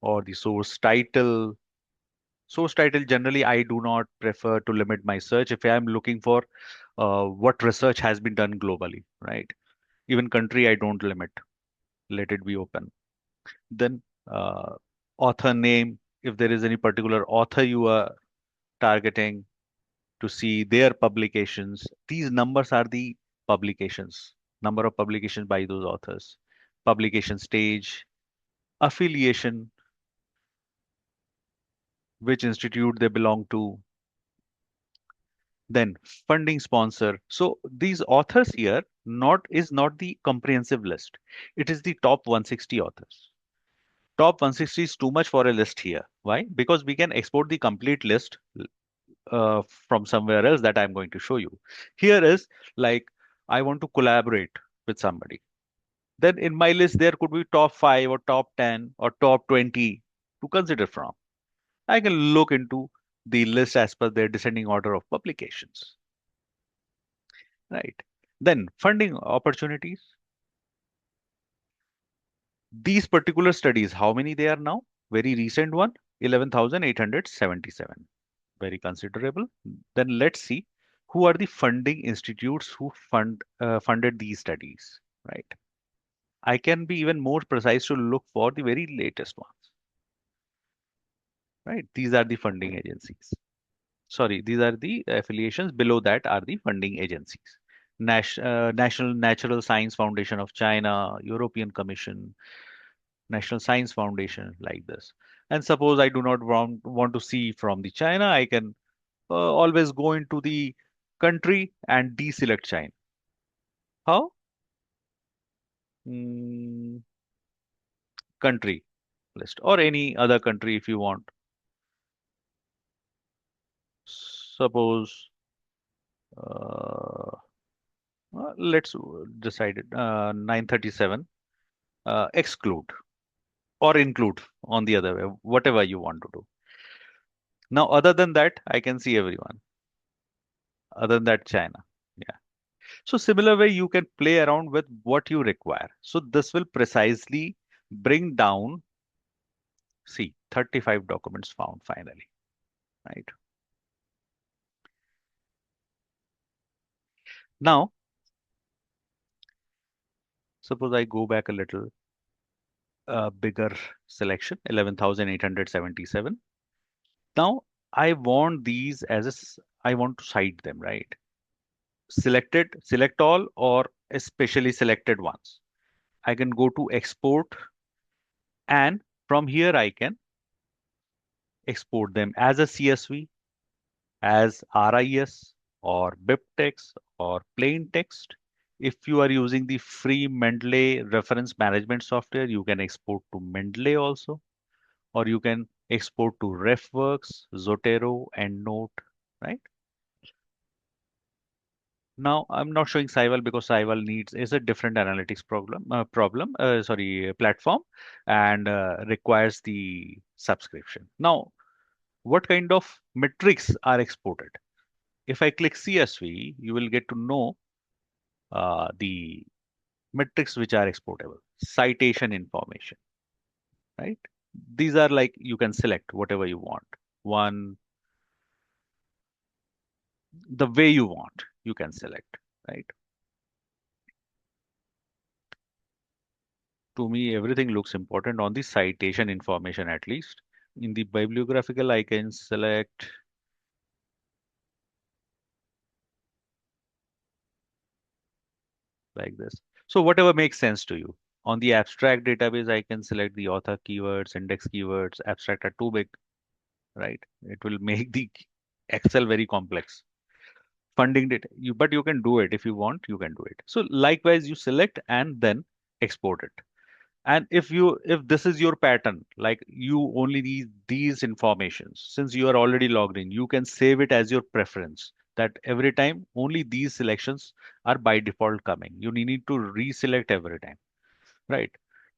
or the source title. Source title, generally, I do not prefer to limit my search if I am looking for what research has been done globally, right? Even country, I don't limit. Let it be open. Then author name, if there is any particular author you are targeting to see their publications, these numbers are the publications, number of publications by those authors, publication stage, affiliation, which institute they belong to, then funding sponsor. So these authors here not the comprehensive list. It is the top 160 authors. Top 160 is too much for a list here. Why? Because we can export the complete list from somewhere else that I'm going to show you. Here is like I want to collaborate with somebody. Then in my list there could be top 5 or top 10 or top 20 to consider from. I can look into the list as per their descending order of publications. Right. Then funding opportunities. These particular studies, how many they are now? Very recent one, 11,877. Very considerable. Then let's see who are the funding institutes who funded these studies, right? I can be even more precise to look for the very latest ones, right? These are the funding agencies. Sorry, these are the affiliations. Below that are the funding agencies. National Natural Science Foundation of China, European Commission, National Science Foundation, like this. And suppose I do not want to see from the China, I can always go into the country and deselect China. How? Mm, country list or any other country if you want. Suppose uh, let's decide it 937 exclude or include on the other way, whatever you want to do. Now, other than that, I can see everyone. Other than that, China. Yeah. So similar way, you can play around with what you require. So this will precisely bring down, see, 35 documents found finally, right? Now, suppose I go back a little, bigger selection, 11,877. Now, I want these as I want to cite them, right? Select all or especially selected ones. I can go to export and from here I can export them as a CSV, as RIS or BIP text or plain text. If you are using the free Mendeley reference management software, you can export to Mendeley also, or you can export to RefWorks, Zotero, and Note, right? Now, I'm not showing Saival because Saival needs is a different analytics platform, and requires the subscription. Now, what kind of metrics are exported? If I click CSV, you will get to know the metrics which are exportable. Citation information, right? These are like you can select whatever you want. One, the way you want, you can select, right? To me, everything looks important on the citation information at least. In the bibliographical, I can select like this. So whatever makes sense to you. On the abstract database, I can select the author keywords, index keywords. Abstract are too big, right? It will make the Excel very complex. Funding data, but you can do it if you want, you can do it. So likewise, you select and then export it. And if this is your pattern, like you only need these informations, since you are already logged in, you can save it as your preference that every time only these selections are by default coming. You need to reselect every time, right?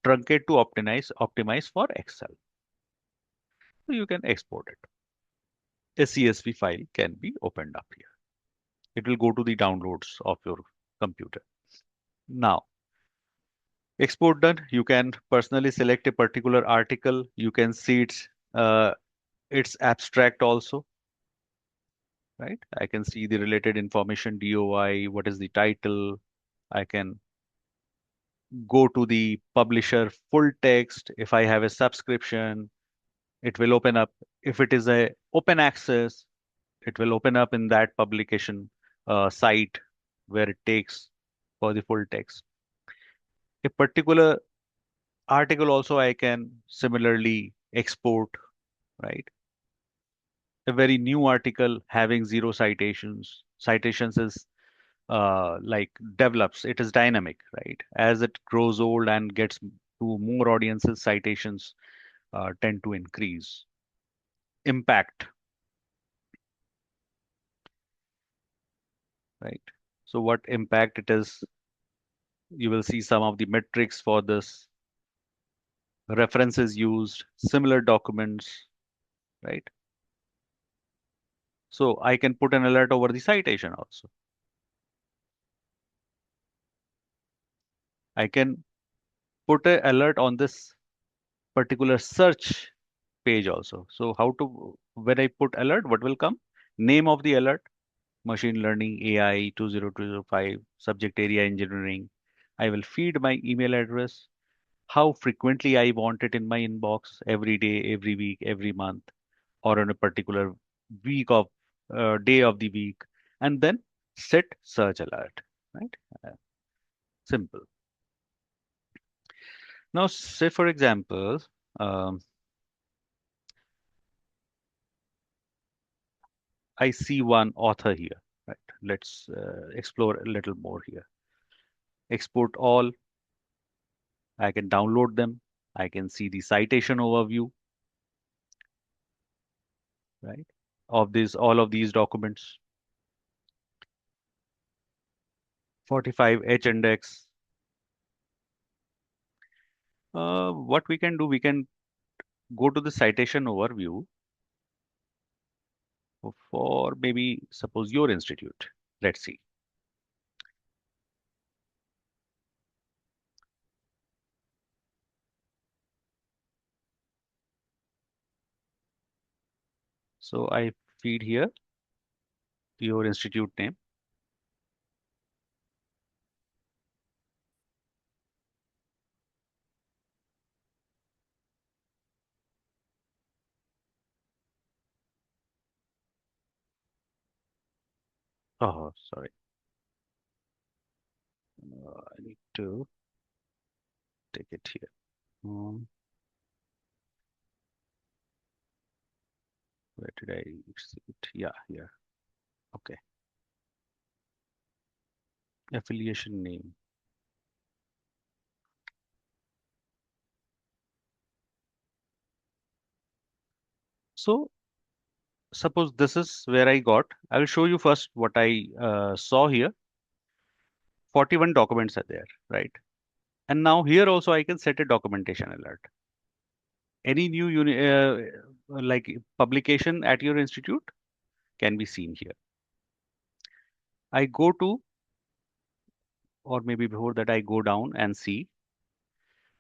Truncate to optimize for Excel. So you can export it. A CSV file can be opened up here. It will go to the downloads of your computer. Now, export done. You can personally select a particular article. You can see its abstract also, right? I can see the related information, DOI, what is the title. I can go to the publisher full text. If I have a subscription, it will open up. If it is a open access, it will open up in that publication site where it takes for the full text. A particular article also I can similarly export, right? A very new article having zero citations. Citations is like develops, it is dynamic, right? As it grows old and gets to more audiences, citations tend to increase. Impact, right? So what impact it is, you will see some of the metrics for this, references used, similar documents, right? So I can put an alert over the citation also. I can put an alert on this particular search page also. So how to, when I put alert, what will come? Name of the alert, machine learning, AI 20205, subject area engineering. I will feed my email address, how frequently I want it in my inbox, every day, every week, every month, or on a particular week of day of the week, and then set search alert, right? Uh, Simple. Now, say for example, um, I see one author here, right? Let's explore a little more here. Export all. I can download them. I can see the citation overview, right? Of this, all of these documents. 45 H index. What we can do, we can go to the citation overview for maybe suppose your institute. Let's see. So I feed here your institute name. Oh, sorry. I need to take it here. Where did I see it? Yeah, here. Okay. Affiliation name. So suppose this is where I got. I will show you first what I saw here. 41 documents are there, right? And now here also I can set a documentation alert. Any new like publication at your institute can be seen here. I go to, or maybe before that I go down and see.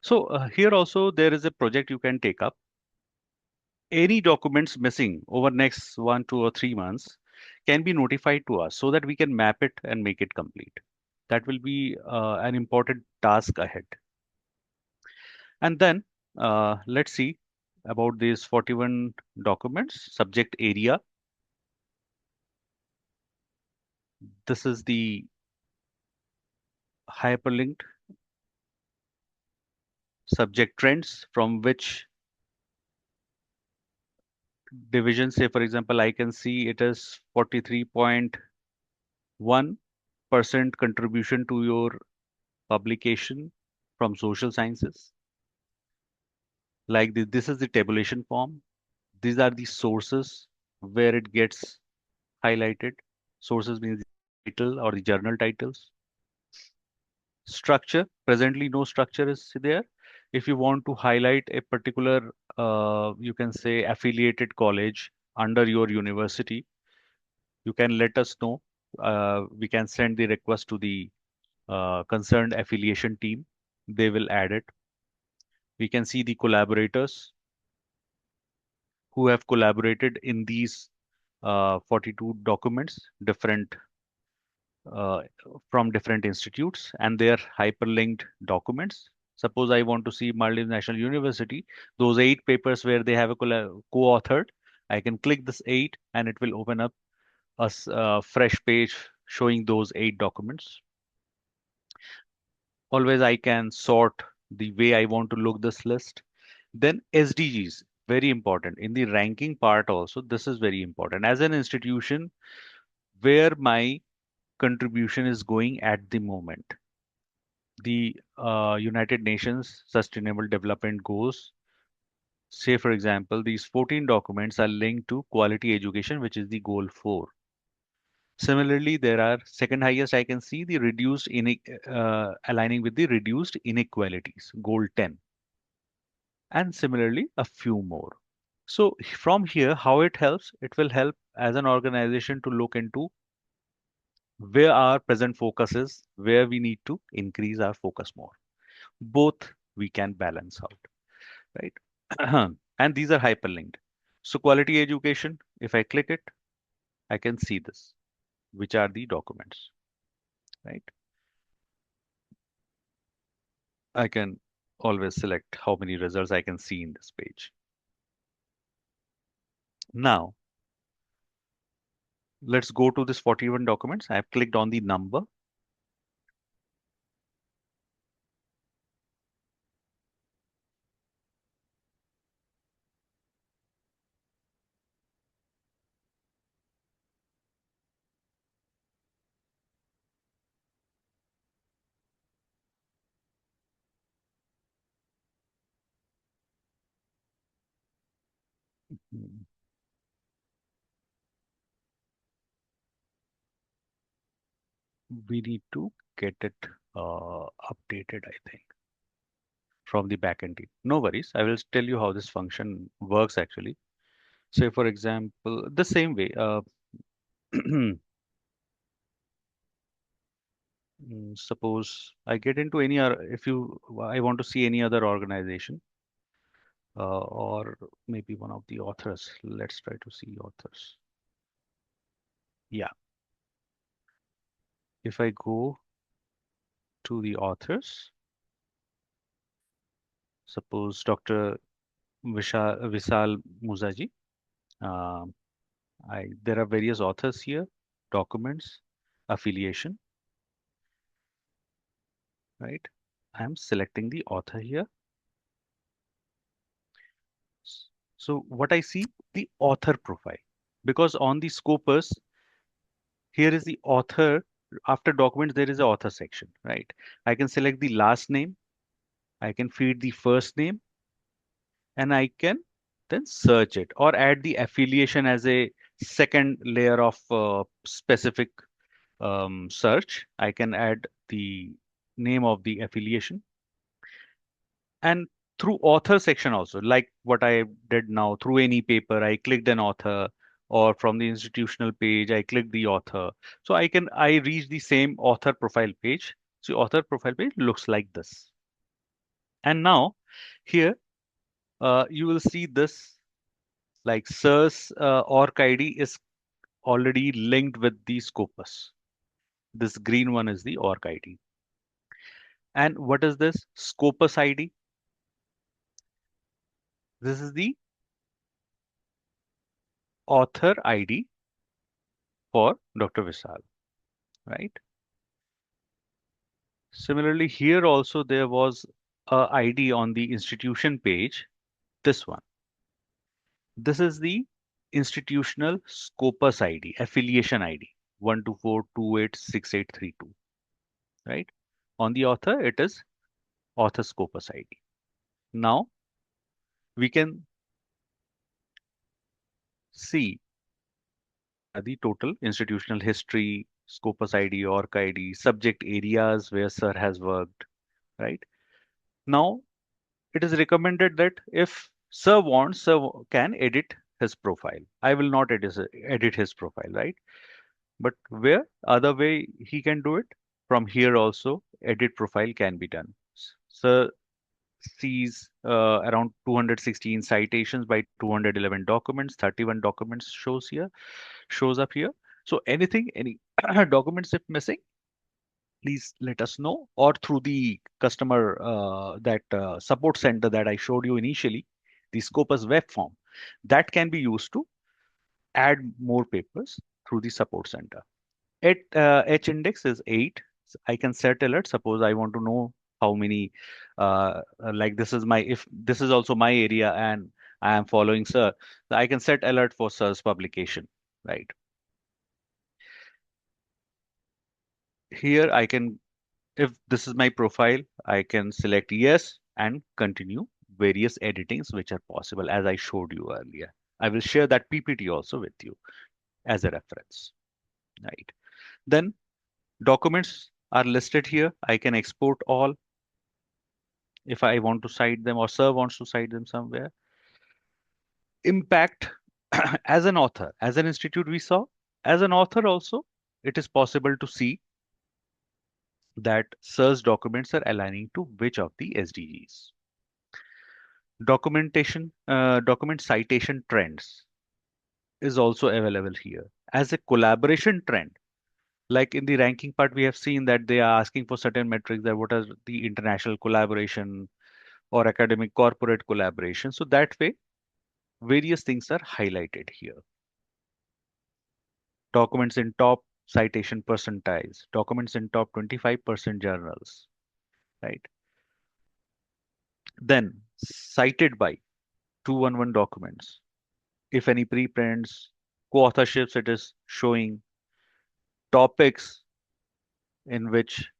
So here also there is a project you can take up. Any documents missing over next 1, 2, or 3 months can be notified to us so that we can map it and make it complete. That will be an important task ahead. And then let's see about these 41 documents. Subject area. This is the hyperlinked subject trends from which division, say for example, I can see it is 43.1% contribution to your publication from social sciences. Like this is the tabulation form. These are the sources where it gets highlighted. Sources means the title or the journal titles. Structure, presently no structure is there. If you want to highlight a particular, you can say affiliated college under your university, you can let us know. We can send the request to the concerned affiliation team. They will add it. We can see the collaborators who have collaborated in these 42 documents, different uh, from different institutes, and they are hyperlinked documents. Suppose I want to see Maldives National University, those 8 papers where they have a co-authored, I can click this 8 and it will open up a fresh page showing those 8 documents. Always I can sort the way I want to look this list. Then SDGs, very important. In the ranking part also, this is very important. As an institution, where my contribution is going at the moment. The United Nations Sustainable Development Goals, say for example, these 14 documents are linked to quality education, which is the goal 4. Similarly, there are second highest I can see the aligning with the reduced inequalities, goal 10, and similarly a few more. So from here, how it helps? It will help as an organization to look into where our present focus is, where we need to increase our focus more. Both we can balance out, right? And these are hyperlinked. So quality education, if I click it, I can see this, which are the documents, right? I can always select how many results I can see in this page. Now, let's go to this 41 documents. I have clicked on the number. Hmm, we need to get it updated, I think, from the backend team. No worries. I will tell you how this function works actually. Say, for example, the same way. Suppose I get into any other, if you, I want to see any other organization or maybe one of the authors. Let's try to see authors. Yeah. If I go to the authors, suppose Dr. Vishal Muzaji. Um, there are various authors here, documents, affiliation, right? I'm selecting the author here. So what I see, the author profile, because on the Scopus, here is the author. After documents, there is a author section, right? I can select the last name. I can feed the first name and I can then search it or add the affiliation as a second layer of specific search. I can add the name of the affiliation and through author section also, like what I did now through any paper, I clicked an author or from the institutional page, I click the author. So I reach the same author profile page. So author profile page looks like this. And now here you will see this like SIRS org ID is already linked with the Scopus. This green one is the org ID. And what is this? Scopus ID. This is the author ID for Dr. Vishal, right? Similarly, here also there was a ID on the institution page, this one. This is the institutional Scopus ID, affiliation ID 124286832, right? On the author, it is author Scopus ID. Now we can see the total institutional history, Scopus ID, org ID, subject areas where sir has worked, right? Now it is recommended that if sir wants, sir can edit his profile. I will not edit his profile, right? But where other way he can do it, from here also edit profile can be done. Sir sees around 216 citations by 211 documents, 31 documents shows up here. So anything, any documents if missing, please let us know, or through the customer that support center that I showed you initially, the Scopus web form, that can be used to add more papers through the support center. H index is 8. I can set alert. Suppose I want to know how many, like this is my, if this is also my area and I am following sir, I can set alert for sir's publication, right? Here I can, if this is my profile, I can select yes and continue various editings which are possible as I showed you earlier. I will share that PPT also with you as a reference, right? Then documents are listed here. I can export all if I want to cite them or sir wants to cite them somewhere. Impact as an author, as an institute we saw, as an author also, it is possible to see that sir's documents are aligning to which of the SDGs. Document citation trends is also available here. As a collaboration trend, like in the ranking part, we have seen that they are asking for certain metrics that what are the international collaboration or academic corporate collaboration. So that way, various things are highlighted here. Documents in top citation percentiles, documents in top 25% journals, right? Then cited by 211 documents. If any preprints, co-authorships, it is showing topics in which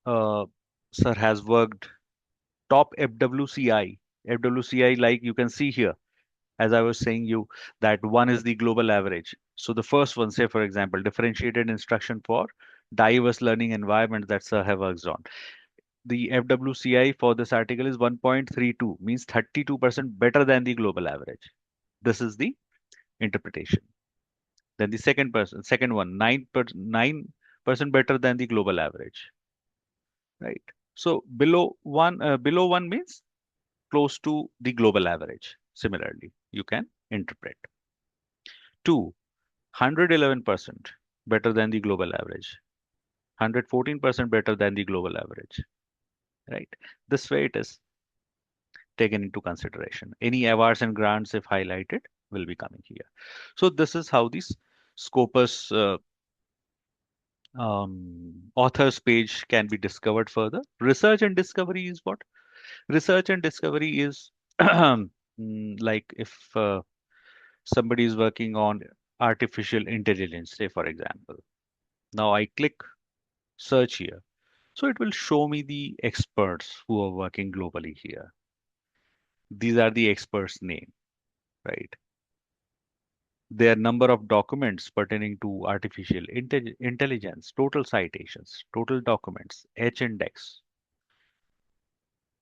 uh, sir has worked, top FWCI. FWCI, like you can see here, as I was saying you, that one is the global average. So the first one, say for example, differentiated instruction for diverse learning environments that sir have worked on. The FWCI for this article is 1.32, means 32% better than the global average. This is the interpretation. Then the second one, 9% better than the global average, right? So below one means close to the global average. Similarly, you can interpret. Two, 111% better than the global average. 114% better than the global average, right? This way it is taken into consideration. Any awards and grants, if highlighted, will be coming here. So this is how this Scopus authors page can be discovered further. Research and discovery is what? Research and discovery is like if somebody is working on artificial intelligence, say for example. Now I click search here. So it will show me the experts who are working globally here. These are the experts' name, right? Their number of documents pertaining to artificial intelligence, total citations, total documents, H index.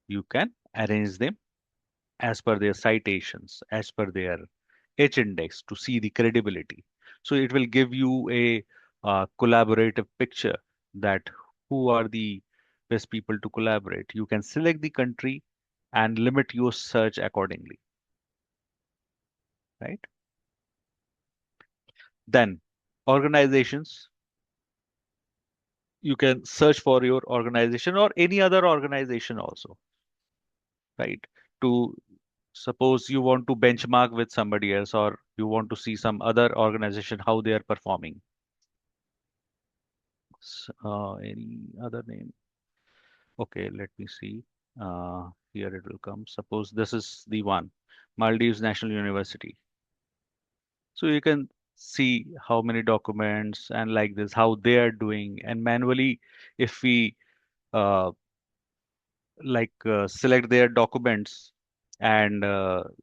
You can arrange them as per their citations, as per their H index to see the credibility. So it will give you a collaborative picture that who are the best people to collaborate. You can select the country and limit your search accordingly, right? Then organizations, you can search for your organization or any other organization also, right? To suppose you want to benchmark with somebody else or you want to see some other organization how they are performing. Any other name? Okay, let me see. Here it will come. Suppose this is the one, Maldives National University. So you can see how many documents and like this, how they are doing. And manually, if we uh, select their documents and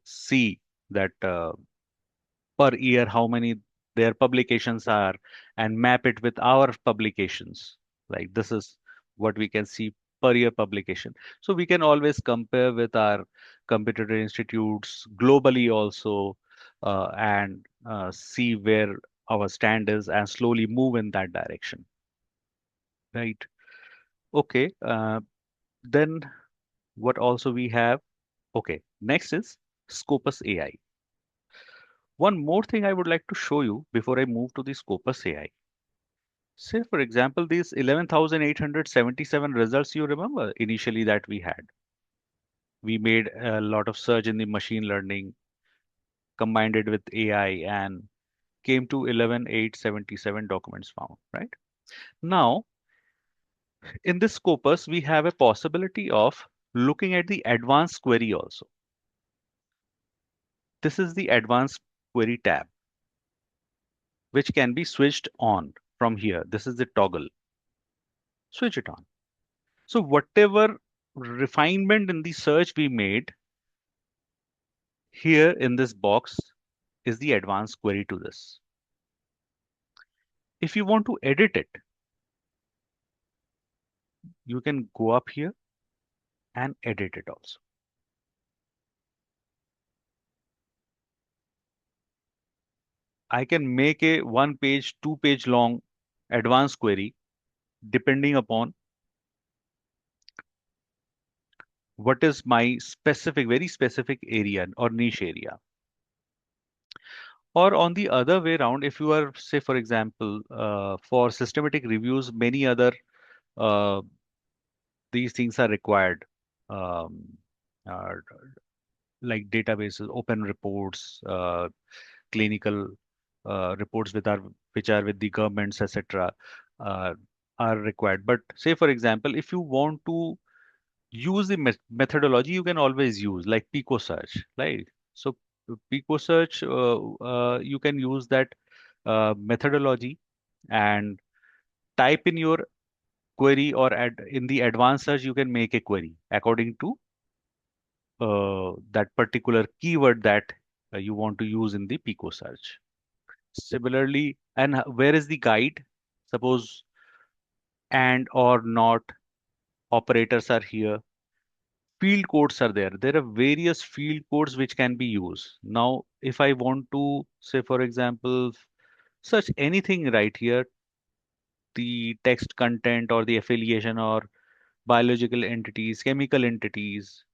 see that per year how many their publications are and map it with our publications. Like this is what we can see per year publication. So we can always compare with our competitor institutes globally also and see where our stand is and slowly move in that direction. Right. Okay. Then what also we have? Okay. Next is Scopus AI. One more thing I would like to show you before I move to the Scopus AI. Say, for example, these 11,877 results you remember initially that we had. We made a lot of search in the machine learning, combined it with AI, and came to 11,877 documents found, right? Now, in this Scopus, we have a possibility of looking at the advanced query also. This is the advanced query tab, which can be switched on from here. This is the toggle. Switch it on. So whatever refinement in the search we made here in this box is the advanced query to this. If you want to edit it, you can go up here and edit it also. I can make a 1 page, 2 page long advanced query depending upon what is my specific, very specific area or niche area. Or on the other way around, if you are, say, for example, for systematic reviews, many other uh, these things are required, um, uh, like databases, open reports, clinical reports which are with the governments, etc., uh, are required. But say, for example, if you want to use the methodology, you can always use like Pico search, right? So Pico search, you can use that methodology and type in your query, or in the advanced search, you can make a query according to that particular keyword that you want to use in the Pico search. Similarly, and where is the guide? Suppose and or not operators are here. Field codes are there. There are various field codes which can be used. Now, if I want to say, for example, search anything right here, the text content or the affiliation or biological entities, chemical entities,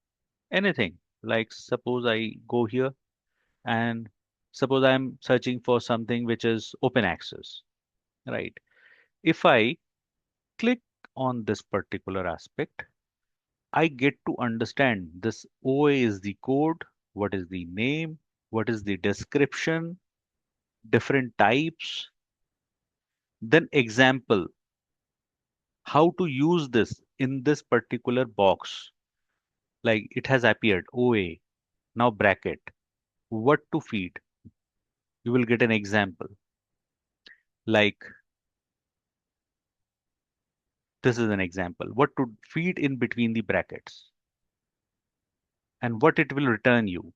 anything. Like suppose I go here and suppose I'm searching for something which is open access, right? If I click on this particular aspect, I get to understand this OA is the code, what is the name, what is the description, different types, then example, how to use this in this particular box. Like it has appeared OA, now bracket, what to feed. You will get an example. Like this is an example, what to feed in between the brackets and what it will return you.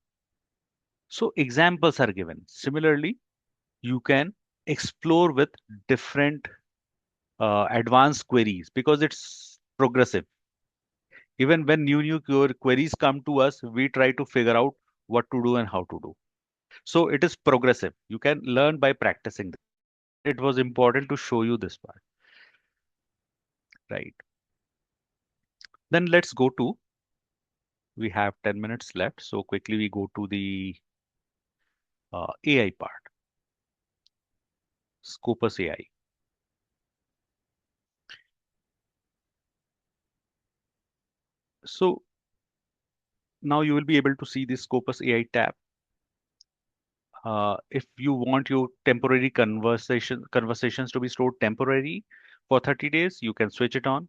So examples are given. Similarly, you can explore with different advanced queries because it's progressive. Even when new queries come to us, we try to figure out what to do and how to do. So it is progressive. You can learn by practicing this. And it was important to show you this part, right? Then let's go to, we have 10 minutes left. So quickly we go to the AI part, Scopus AI. So now you will be able to see the Scopus AI tab. If you want your temporary conversations to be stored temporary for 30 days, you can switch it on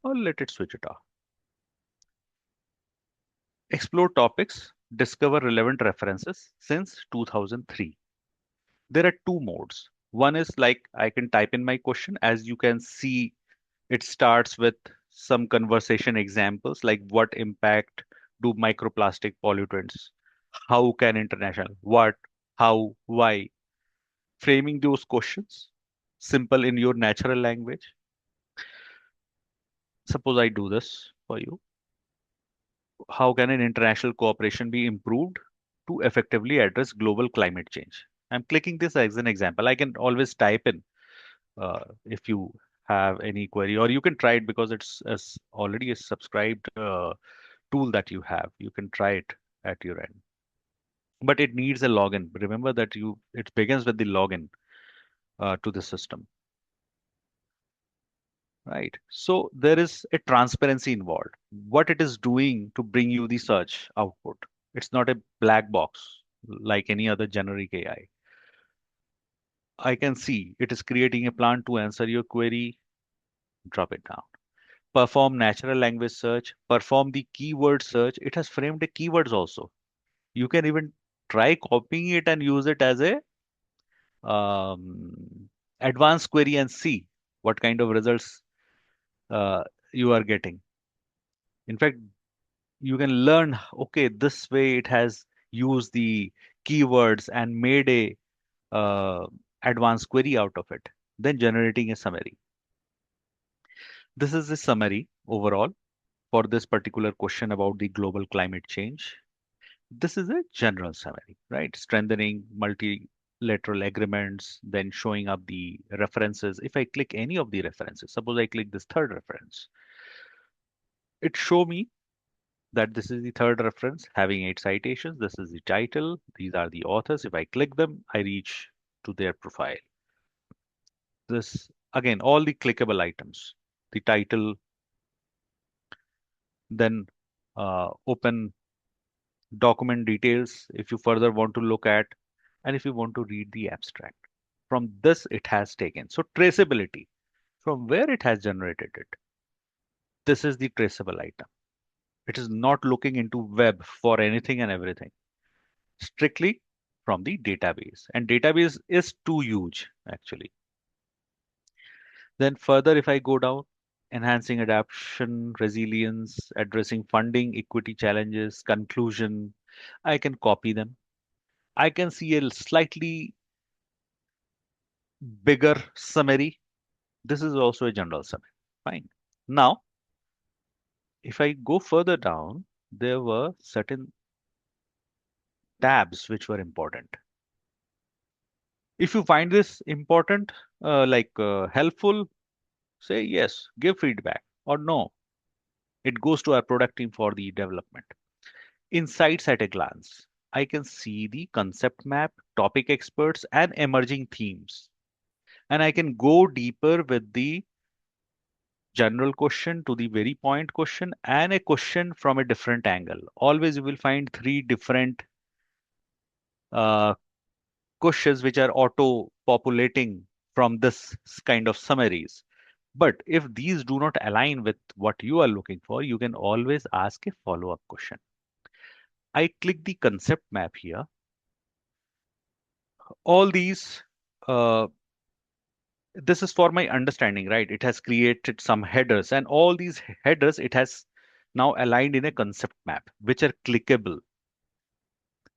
or let it switch it off. Explore topics, discover relevant references since 2003. There are two modes. One is like I can type in my question. As you can see, it starts with some conversation examples like what impact do microplastic pollutants? How can international? What? How? Why? Framing those questions simple in your natural language. Suppose I do this for you. How can an international cooperation be improved to effectively address global climate change? I'm clicking this as an example. I can always type in if you have any query, or you can try it because it's already a subscribed tool that you have. You can try it at your end, but it needs a login. Remember that you it begins with the login to the system, right? So there is a transparency involved. What it is doing to bring you the search output. It's not a black box like any other generic AI. I can see it is creating a plan to answer your query. Drop it down. Perform natural language search, perform the keyword search. It has framed the keywords also. You can even try copying it and use it as a advanced query and see what kind of results uh, you are getting. In fact, you can learn, okay, this way it has used the keywords and made a advanced query out of it, then generating a summary. This is a summary overall for this particular question about the global climate change. This is a general summary, right? Strengthening multilateral agreements, then showing up the references. If I click any of the references, suppose I click this third reference, it show me that this is the third reference having 8 citations. This is the title. These are the authors. If I click them, I reach to their profile. This again, all the clickable items, the title, then open document details if you further want to look at, and if you want to read the abstract. From this, it has taken. So traceability, from where it has generated it. This is the traceable item. It is not looking into web for anything and everything. Strictly from the database. And database is too huge, actually. Then further, if I go down, enhancing adaptation, resilience, addressing funding, equity challenges, conclusion, I can copy them. I can see a slightly bigger summary. This is also a general summary. Fine. Now, if I go further down, there were certain tabs which were important. If you find this important, helpful, say yes, give feedback, or no, it goes to our product team for the development. Insights at a glance. I can see the concept map, topic experts, and emerging themes. And I can go deeper with the general question to the very point question and a question from a different angle. Always you will find three different uh, questions which are auto populating from this kind of summaries. But if these do not align with what you are looking for, you can always ask a follow-up question. I click the concept map here. All these, uh, this is for my understanding, right? It has created some headers, and all these headers it has now aligned in a concept map, which are clickable.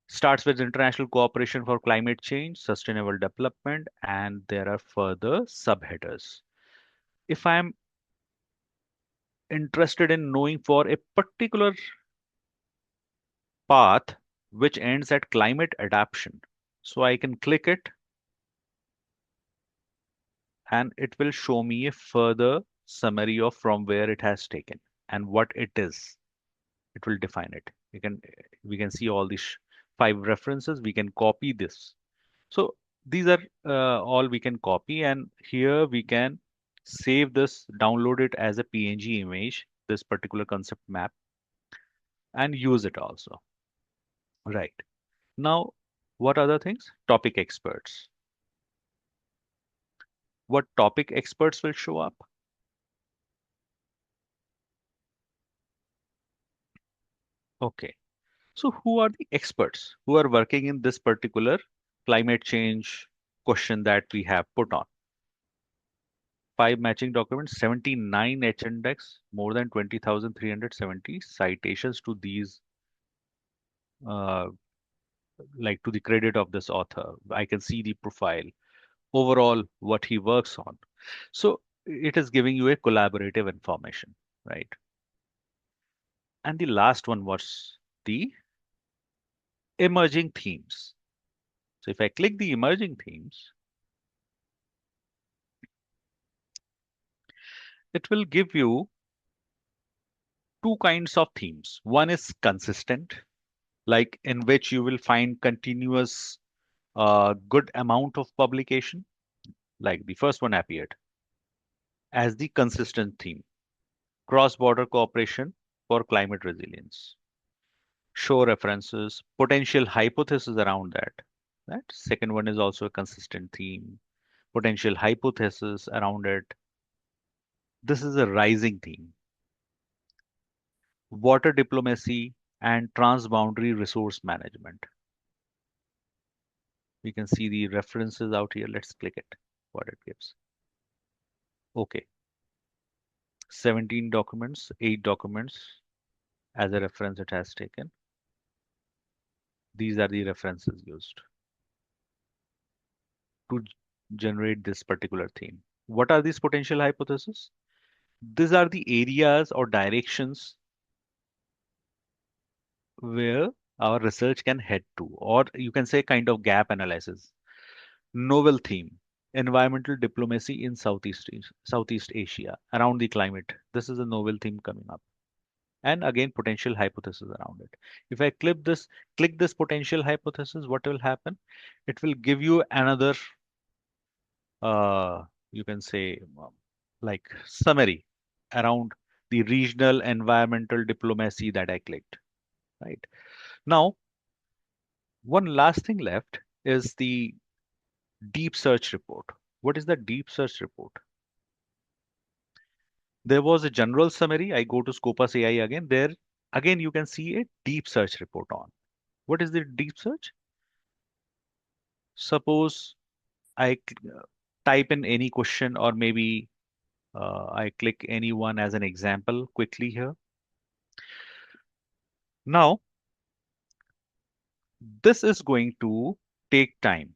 Starts with international cooperation for climate change, sustainable development, and there are further subheaders. If I'm interested in knowing for a particular path which ends at climate adaptation, so I can click it and it will show me a further summary of from where it has taken and what it is. It will define it. We can see all these 5 references. We can copy this. So these are all we can copy, and here we can save this, download it as a PNG image, this particular concept map, and use it also. Right. Now, what other things? Topic experts. What topic experts will show up? Okay. So who are the experts who are working in this particular climate change? question that we have put on. 5 matching documents, 79 H index, more than 20,370 citations to these, uh, like to the credit of this author. I can see the profile, overall, what he works on. So it is giving you a collaborative information, right? And the last one was the emerging themes. So if I click the emerging themes, it will give you two kinds of themes. One is consistent, like in which you will find continuous good amount of publication, like the first one appeared as the consistent theme, cross-border cooperation for climate resilience. Show references, potential hypothesis around that. That second one is also a consistent theme, potential hypothesis around it. This is a rising theme. Water diplomacy and transboundary resource management. We can see the references out here. Let's click it, what it gives. Okay, 17 documents, 8 documents as a reference it has taken. These are the references used to generate this particular theme. What are these potential hypotheses? These are the areas or directions where our research can head to, or you can say kind of gap analysis. Novel theme, environmental diplomacy in Southeast Asia around the climate. This is a novel theme coming up. And again, potential hypothesis around it. If I click this potential hypothesis, what will happen? It will give you another, uh, you can say, like summary around the regional environmental diplomacy that I clicked, right? Now, one last thing left is the deep search report. What is the deep search report? There was a general summary. I go to Scopus-AI again. There, again, you can see a deep search report on. What is the deep search? Suppose type in any question, or maybe I click any one as an example quickly here. Now, this is going to take time.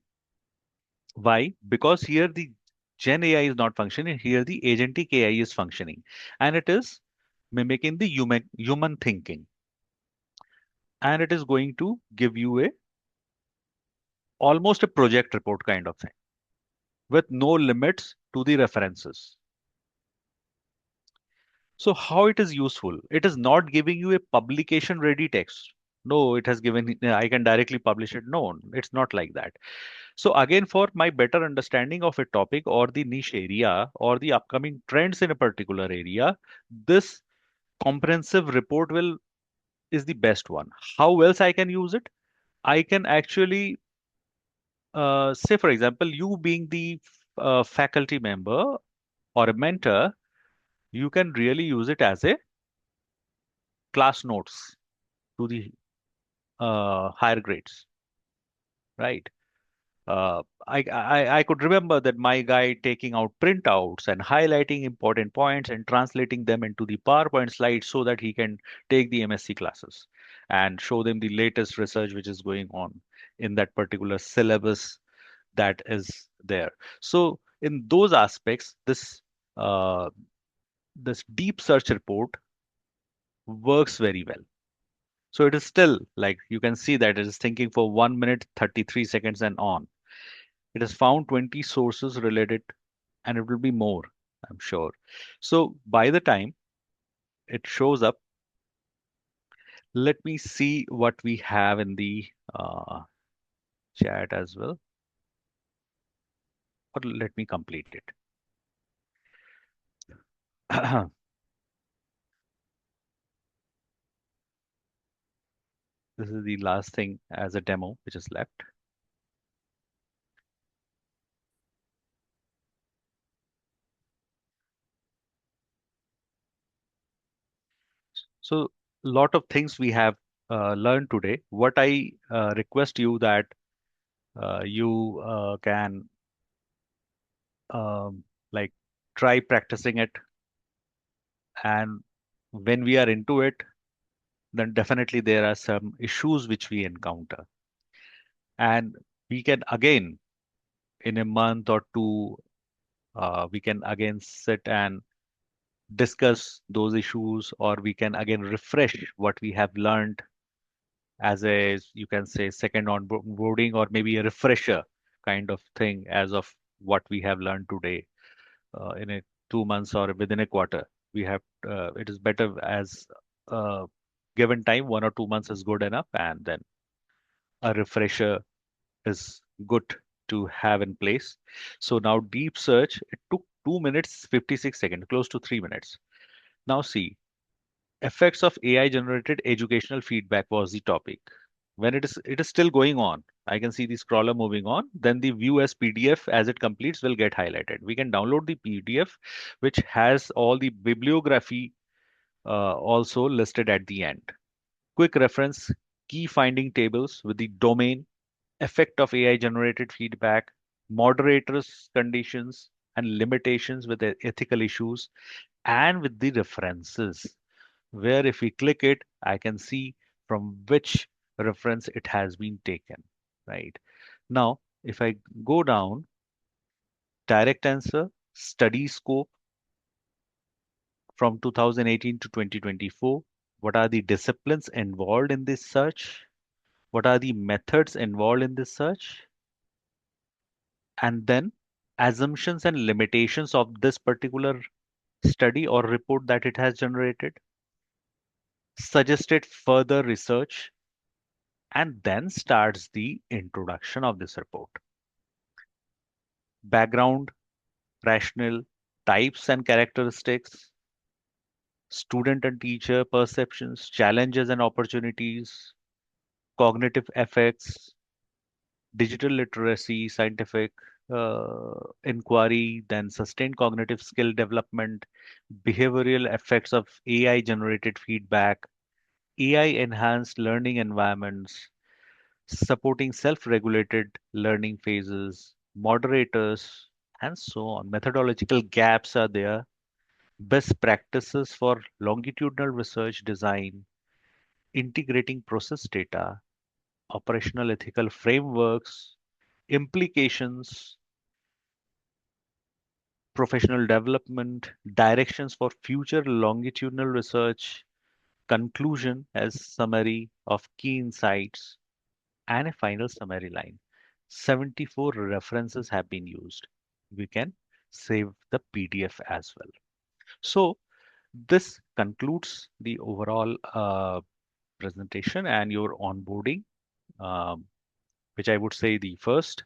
Why? Because here the Gen AI is not functioning. Here the agentic AI is functioning, and it is mimicking the human thinking, and it is going to give you a almost a project report kind of thing with no limits to the references. So how it is useful? It is not giving you a publication ready text. No, it has given, I can directly publish it. No, it's not like that. So again, for my better understanding of a topic or the niche area or the upcoming trends in a particular area, this comprehensive report will is the best one. How else I can use it? I can actually say, for example, you being the faculty member or a mentor, you can really use it as a class notes to the higher grades, right? I could remember that my guy taking out printouts and highlighting important points and translating them into the PowerPoint slides so that he can take the MSc classes and show them the latest research which is going on in that particular syllabus that is there. So in those aspects, uh, this deep search report works very well. So it is still like you can see that it is thinking for 1 minute 33 seconds and on. It has found 20 sources related, and it will be more, I'm sure. So by the time it shows up, let me see what we have in the chat as well, or let me complete it. This is the last thing as a demo which is left. So lot of things we have learned today. What I request you that you can um, like try practicing it, and when we are into it, then definitely there are some issues which we encounter, and we can again in a month or two, we can again sit and discuss those issues, or we can again refresh what we have learned as a, you can say, second onboarding, or maybe a refresher kind of thing as of what we have learned today, in a 2 months or within a quarter. We have, it is better as, given time, 1 or 2 months is good enough, and then a refresher is good to have in place. So now deep search, it took 2 minutes 56 seconds, close to 3 minutes. Now see, effects of AI generated educational feedback was the topic. When it is still going on, I can see the scroller moving on, then the view as PDF as it completes will get highlighted. We can download the PDF, which has all the bibliography also listed at the end. Quick reference, key finding tables with the domain, effect of AI generated feedback, moderators conditions and limitations with the ethical issues, and with the references, where if we click it, I can see from which reference it has been taken, right? Now, if I go down, direct answer, study scope from 2018 to 2024, what are the disciplines involved in this search? What are the methods involved in this search? And then assumptions and limitations of this particular study or report that it has generated, suggested further research, and then starts the introduction of this report. Background, rationale, types and characteristics, student and teacher perceptions, challenges and opportunities, cognitive effects, digital literacy, scientific inquiry, then sustained cognitive skill development, behavioral effects of AI generated feedback, AI enhanced learning environments, supporting self regulated learning phases, moderators, and so on. Methodological gaps are there, best practices for longitudinal research design, integrating process data, operational ethical frameworks, implications, professional development, directions for future longitudinal research, conclusion as summary of key insights, and a final summary line. 74 references have been used. We can save the PDF as well. So this concludes the overall presentation and your onboarding, um, which I would say the first.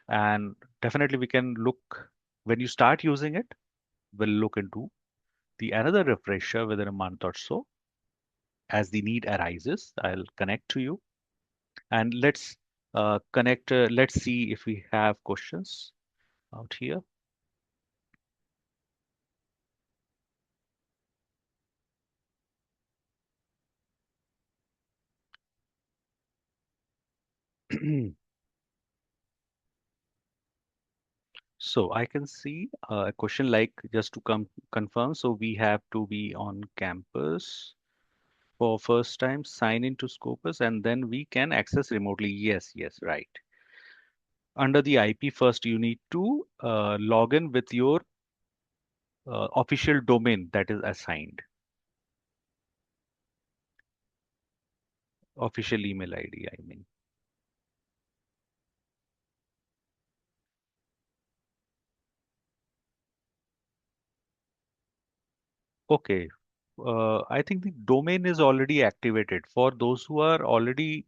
And definitely we can look, when you start using it, we'll look into the another refresher within a month or so. As the need arises, I'll connect to you, and let's connect. Let's see if we have questions out here. So I can see a question like, just to confirm. So we have to be on campus for first time, sign into Scopus, and then we can access remotely. Yes, yes, right. Under the IP first, you need to log in with your official domain that is assigned, official email ID, I mean. Okay. I think the domain is already activated. For those who are already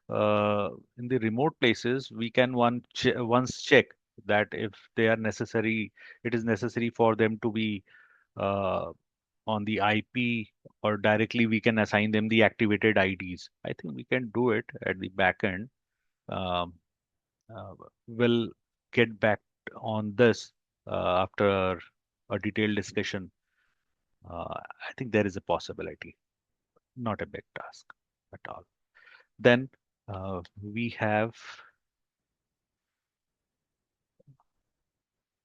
in the remote places, we can once check that if they are necessary, it is necessary for them to be uh, on the IP, or directly we can assign them the activated IDs. I think we can do it at the back end. Um, uh, we'll get back on this after a detailed discussion. I think there is a possibility, not a big task at all. Then we have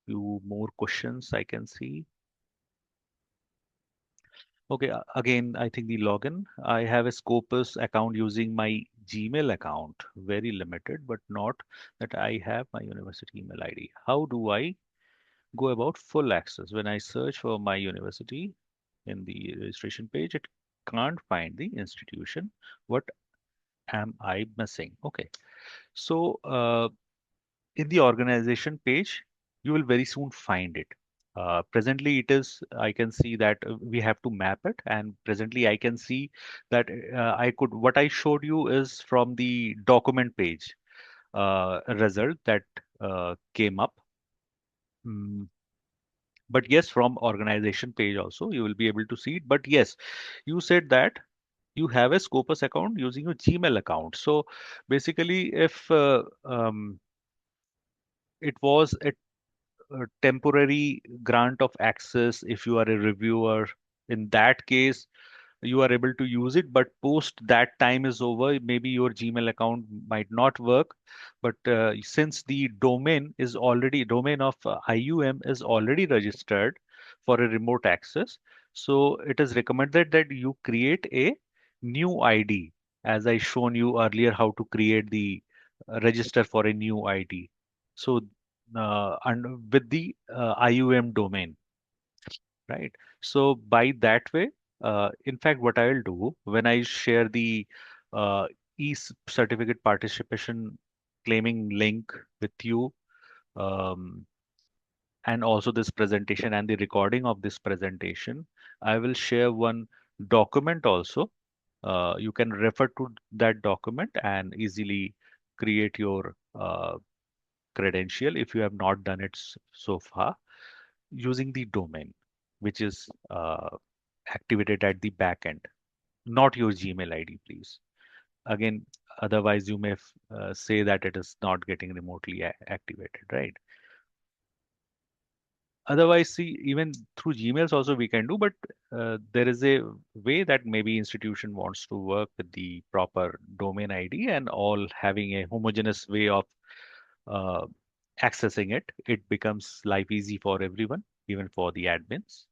few more questions I can see. Okay, again, I think the login. I have a Scopus account using my Gmail account, very limited, but not that I have my university email ID. How do I go about full access? When I search for my university in the registration page, it can't find the institution. What am I missing? Okay, so in the organization page, you will very soon find it. Presently, it is, I can see that we have to map it, and presently I can see that what I showed you is from the document page result that came up. Mm, but yes, from organization page also, you will be able to see it. But yes, you said that you have a Scopus account using your Gmail account. So basically, if it was a temporary grant of access if you are a reviewer, in that case you are able to use it, but post that time is over, maybe your Gmail account might not work. But since the domain of IUM is already registered for a remote access, so it is recommended that you create a new ID, as I shown you earlier how to create the register for a new ID. So and with the IUM domain, right? So by that way, in fact, what I'll do when I share the uh, certificate participation claiming link with you, um, and also this presentation and the recording of this presentation, I will share one document also. You can refer to that document and easily create your credential if you have not done it so far using the domain, which is activated at the back end, not your Gmail ID, please. Again, otherwise you may say that it is not getting remotely activated, right? Otherwise, see, even through Gmails also we can do, but there is a way that maybe institution wants to work with the proper domain ID and all having a homogeneous way of uh, accessing it. It becomes life easy for everyone, even for the admins.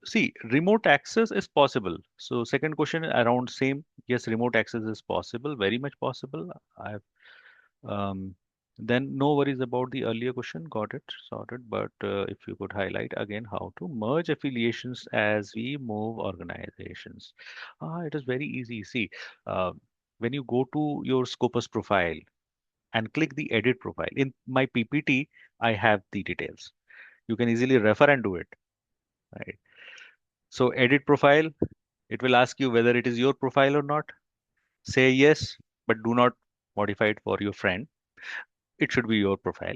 See, remote access is possible. So second question around same. Yes, remote access is possible, very much possible. I've then no worries about the earlier question. Got it sorted. But if you could highlight again how to merge affiliations as we move organizations. It is very easy. See, uh, when you go to your Scopus profile and click the edit profile in my PPT, I have the details. You can easily refer and do it. Right. So edit profile, it will ask you whether it is your profile or not. Say yes, but do not modify it for your friend. It should be your profile.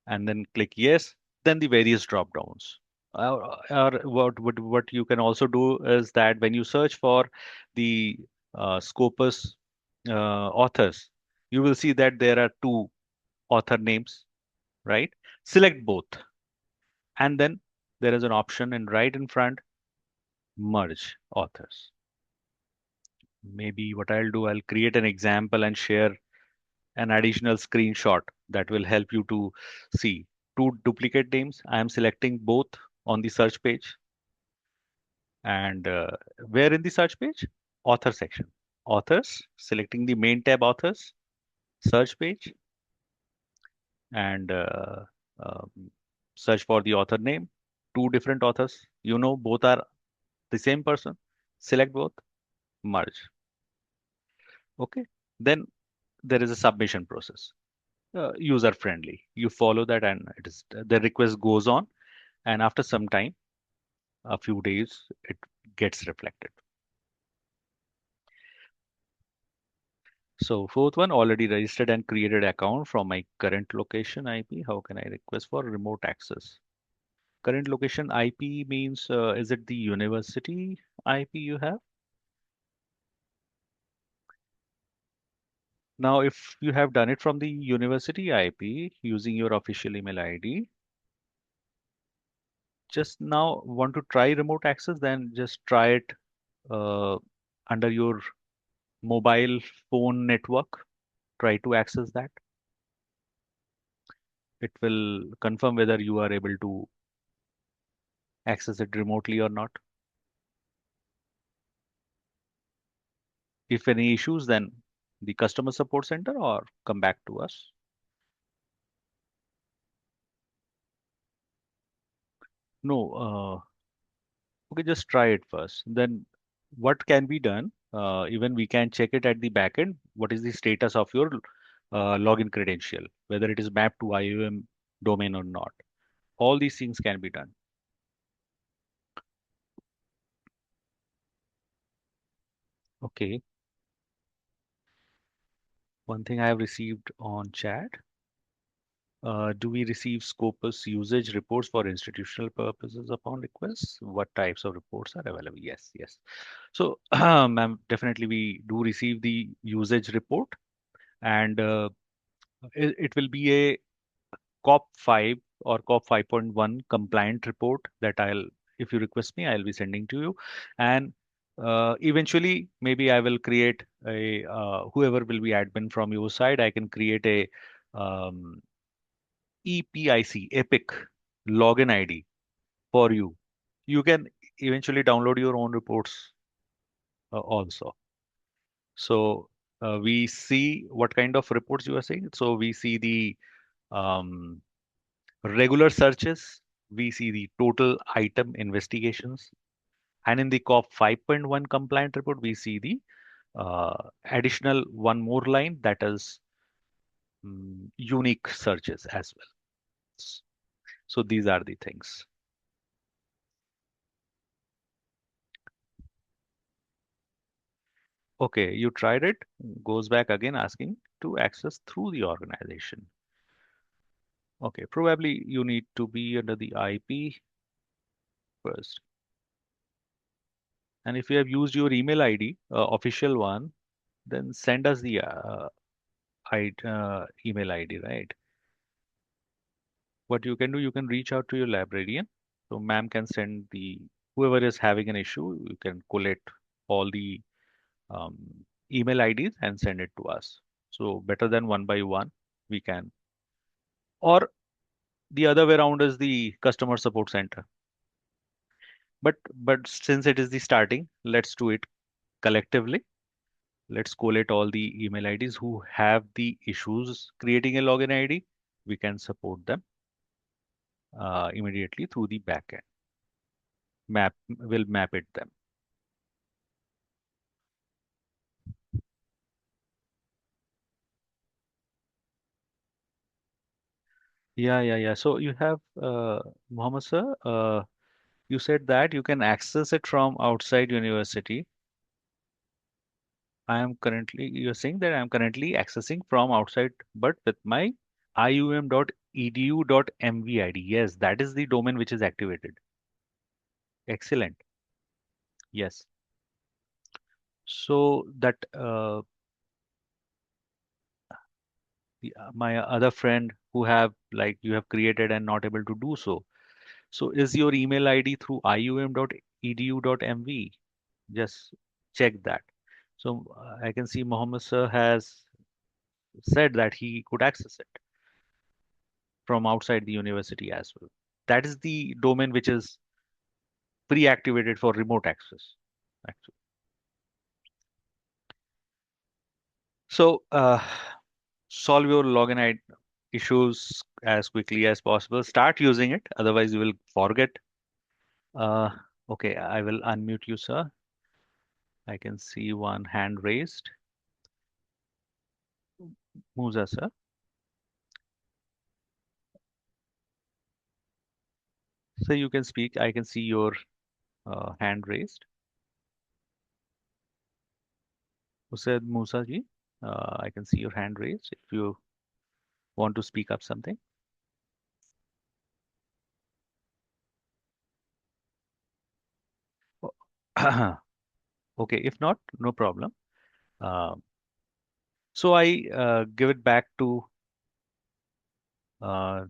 And then click yes. Then the various drop downs. Or what you can also do is that when you search for the Scopus authors, you will see that there are two author names, right? Select both. And then there is an option in right in front, merge authors. Maybe what I'll do, I'll create an example and share an additional screenshot that will help you to see two duplicate names. I am selecting both on the search page, and where in the search page? Author section. Authors, selecting the main tab authors, search page, and um, search for the author name. Two different authors. You know, both are the same person. Select both, merge. Okay. Then there is a submission process, user friendly. You follow that, and it is the request goes on, and after some time, a few days, it gets reflected. So fourth one, already registered and created account from my current location IP. How can I request for remote access? Current location IP means, is it the university IP you have? Now, if you have done it from the university IP using your official email ID, just now want to try remote access, then just try it uh, under your mobile phone network. Try to access that. It will confirm whether you are able to access it remotely or not. If any issues, then the customer support center or come back to us. No, okay, just try it first. Then what can be done? Even we can check it at the back end. What is the status of your login credential, whether it is mapped to IUM domain or not. All these things can be done. Okay. One thing I have received on chat. Do we receive Scopus usage reports for institutional purposes upon request? What types of reports are available? Yes, yes. So, ma'am, definitely we do receive the usage report, and it will be a COP 5 or COP 5.1 compliant report that if you request me, I'll be sending to you. And eventually, maybe I will create whoever will be admin from your side, I can create a um, EPIC, EPIC login ID for you. You can eventually download your own reports also. So we see what kind of reports you are saying. So we see the um, regular searches, we see the total item investigations, and in the COP 5.1 compliant report, we see the additional one more line that is unique searches as well. So these are the things. Okay, you tried it, goes back again asking to access through the organization. Okay, probably you need to be under the IP first. And if you have used your email ID, official one, then send us the email ID, right? What you can do, you can reach out to your librarian. So ma'am can send whoever is having an issue, you can collect all the um, email IDs and send it to us. So better than one by one, we can. Or the other way around is the customer support center. But since it is the starting, let's do it collectively. Let's collate all the email IDs who have the issues creating a login ID. We can support them immediately through the backend. Will map it them. Yeah. So you have Mohammed sir. You said that you can access it from outside university. You're saying that I am currently accessing from outside, but with my ium.edu.mv ID. Yes, that is the domain which is activated. Excellent. Yes. So that my other friend who have like you have created and not able to do so. So is your email ID through ium.edu.mv? Just check that. So I can see Mohammed sir has said that he could access it from outside the university as well. That is the domain which is pre-activated for remote access. Actually. So solve your issues as quickly as possible. Start using it, otherwise you will forget. Uh, okay, I will unmute you, sir. I can see one hand raised. Musa, sir. So you can speak. I can see your hand raised. Usaid Musa ji, I can see your hand raised. If you want to speak up something. Okay, if not, no problem. Uh, so I give it back to uh,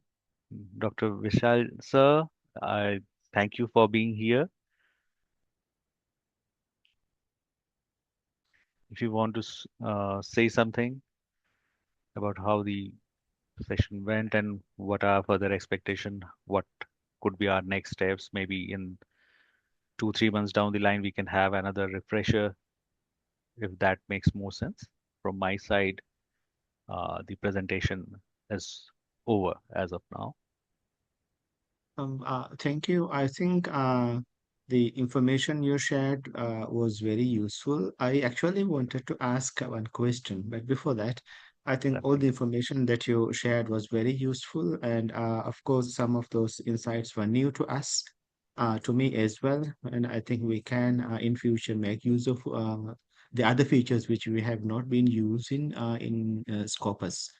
Dr. Vishal, sir. I thank you for being here. If you want to say something about how the session went and what are further expectation, what could be our next steps. Maybe in 2, 3 months down the line, we can have another refresher if that makes more sense. From my side, the presentation is over as of now. Thank you. I think the information you shared was very useful. I actually wanted to ask one question, but before that, I think all the Definitely. information that you shared was very useful. And of course, some of those insights were new to us, to me as well. And I think we can, in future, make use of the other features which we have not been using in Scopus.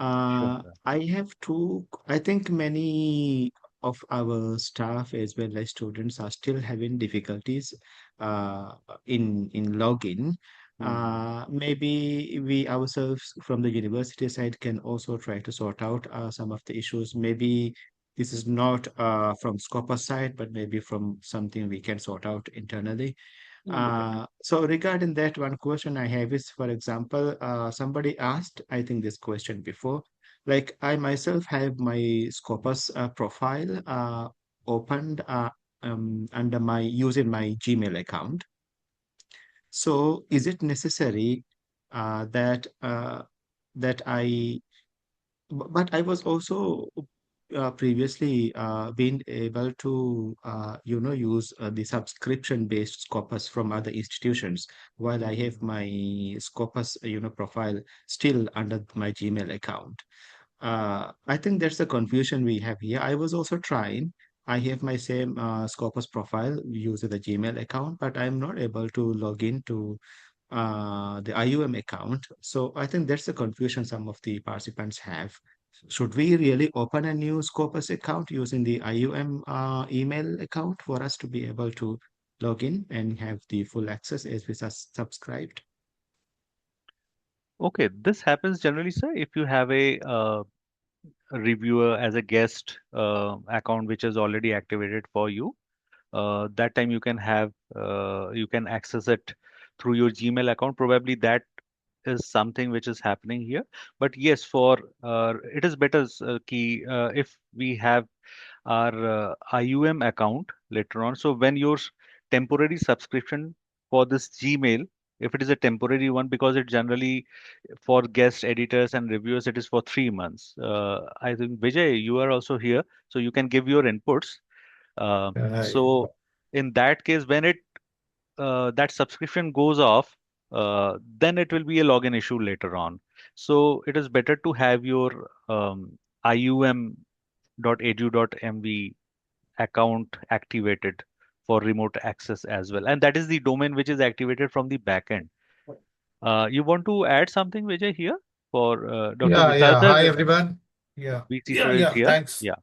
Sure, sir. I have two. I think many of our staff as well as students are still having difficulties uh, in login. Hmm. Maybe we ourselves from the university side can also try to sort out some of the issues. Maybe this is not from Scopus side, but maybe from something we can sort out internally. So regarding that, one question I have is, for example, somebody asked, I think this question before, like I myself have my Scopus profile opened under my using my Gmail account. So is it necessary that I but I was also previously been able to use the subscription-based Scopus from other institutions, while I have Hmm. my Scopus profile still under my Gmail account. I think that's the confusion we have here. I was also trying. I have my same Scopus profile using the Gmail account, but I'm not able to log into the IUM account. So I think that's the confusion some of the participants have. Should we really open a new Scopus account using the IUM email account for us to be able to log in and have the full access as we subscribed? Okay, this happens generally, sir, if you have a reviewer as a guest account which is already activated for you. That time you can access it through your Gmail account. Probably that is something which is happening here. But yes, for it is better key if we have our IUM account later on. So when your temporary subscription for this Gmail, if it is a temporary one, because it generally for guest editors and reviewers, it is for 3 months. I think Vijay, you are also here, so you can give your inputs. Right. So in that case, when it that subscription goes off, then it will be a login issue later on. So it is better to have your ium.edu.mv account activated for remote access as well. And that is the domain which is activated from the backend. You want to add something, Vijay, here for Dr. Yeah, Vishal yeah. Hi, sir? everyone. Yeah, VC yeah, sir is yeah. here. Thanks. Yeah.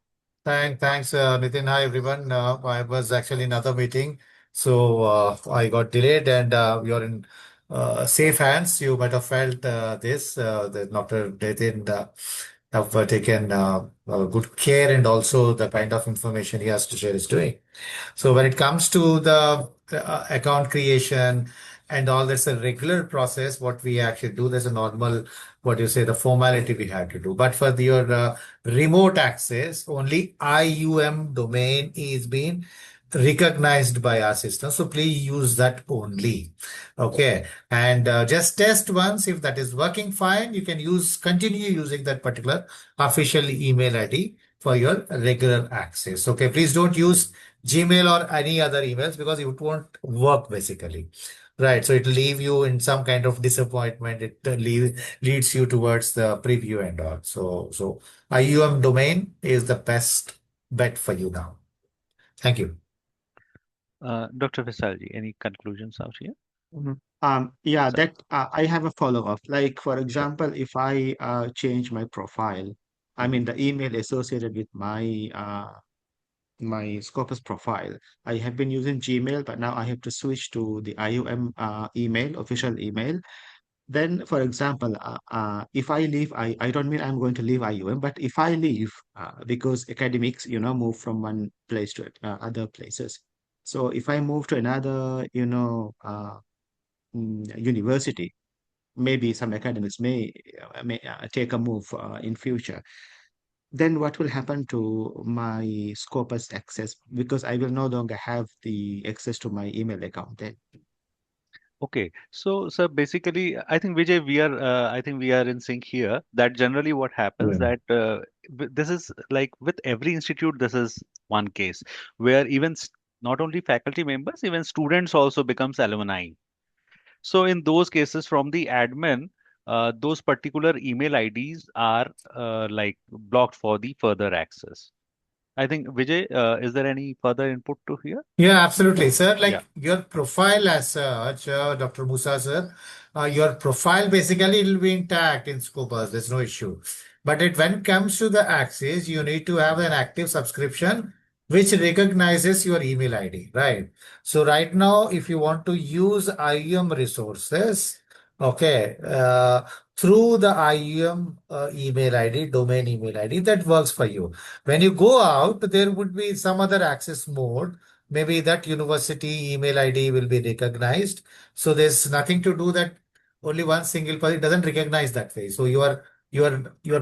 Thanks, Nitin. Hi, everyone. I was actually in another meeting, so I got delayed, and you're in safe hands. You might have felt this. That Dr. Nitin have taken good care, and also the kind of information he has to share is doing. So when it comes to the account creation and all, that's a regular process. What we actually do, there's a normal, what you say, the formality we have to do. But for your remote access, only IUM domain is being recognized by our system. So please use that only. Okay. And just test once. If that is working fine, you can continue using that particular official email ID for your regular access. Okay. Please don't use Gmail or any other emails because it won't work basically. Right. So it'll leave you in some kind of disappointment. It leads you towards the preview and all. So IUM domain is the best bet for you now. Thank you. Dr. Visalji, any conclusions out here? Mhm. Yeah, Sorry. that I have a follow-up. Like, for Sure. example, if I change my profile, I mean Hmm. the email associated with my Scopus profile. I have been using Gmail, but now I have to switch to the IUM email, official email. Then, for example, if I leave, I don't mean I'm going to leave IUM, but if I leave, because academics, move from one place to other places. So if I move to another, university, maybe some academics may take a move in future, then what will happen to my Scopus access? Because I will no longer have the access to my email account then. Okay, so basically, I think Vijay, I think we are in sync here. That generally what happens Yeah. that this is like with every institute, this is one case where even not only faculty members, even students also becomes alumni. So in those cases, from the admin, those particular email IDs are like blocked for the further access. I think Vijay, is there any further input to here? Yeah, absolutely, sir. Yeah. Like your profile as such, Dr. Musa, sir, your profile basically will be intact in Scopus. There's no issue. But when it comes to the access, you need to have an active subscription which recognizes your email ID, right? So right now, if you want to use IUM resources, okay, through the IUM email ID, domain email ID, that works for you. When you go out, there would be some other access mode. Maybe that university email ID will be recognized. So there's nothing to do that only one single person, it doesn't recognize that way. So your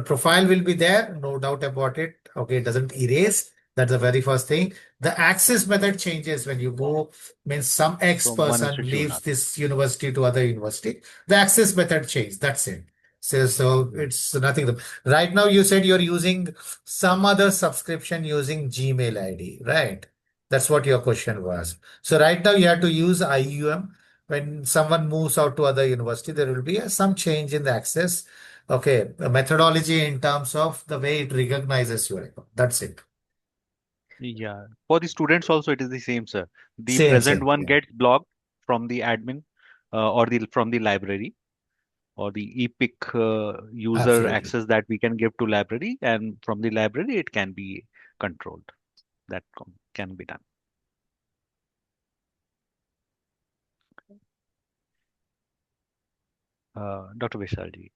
profile will be there, no doubt about it. Okay, it doesn't erase. That's the very first thing. The access method changes when you go, means some X From one person institute. leaves this university to other university. The access method changes. That's it. So it's nothing. Right now you said you're using some other subscription using Gmail ID, right? That's what your question was. So right now you have to use IUM. When someone moves out to other university, there will be some change in the access. Okay, a methodology in terms of the way it recognizes your account. That's it. Yeah, for the students also it is the same, sir. The Same, present same. one Yeah, gets blocked from the admin or the from the library or the EPIC user absolutely. access that we can give to library, and from the library it can be controlled. That can be done. Dr. Vishalji.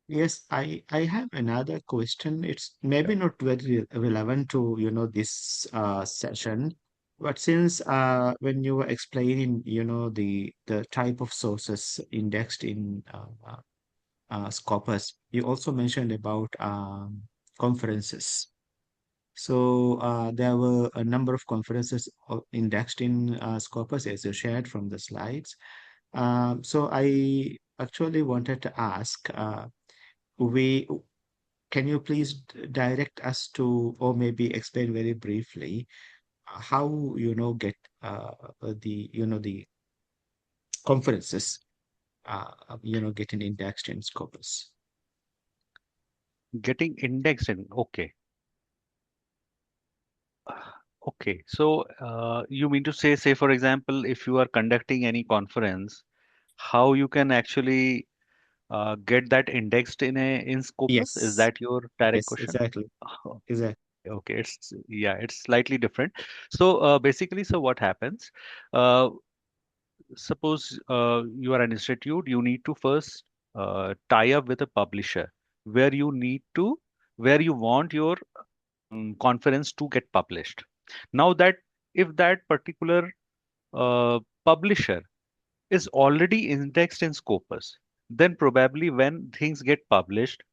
Yes, I have another question. It's Sure. maybe not very relevant to, this session, but since when you were explaining, the type of sources indexed in Scopus, you also mentioned about conferences. So there were a number of conferences indexed in Scopus as you shared from the slides. So I actually wanted to ask, we can you please direct us to, or maybe explain very briefly, how get the conferences getting indexed in Scopus? Getting indexed in. Okay. Okay. So you mean to say for example, if you are conducting any conference, how you can actually get that indexed in Scopus? Is Yes, that your direct yes, question? exactly, exactly. Okay, it's yeah, it's slightly different. So basically, so what happens? Uh, Suppose you are an institute, you need to first tie up with a publisher where you need to where you want your conference to get published. Now that if that particular publisher is already indexed in Scopus, then probably when things get published,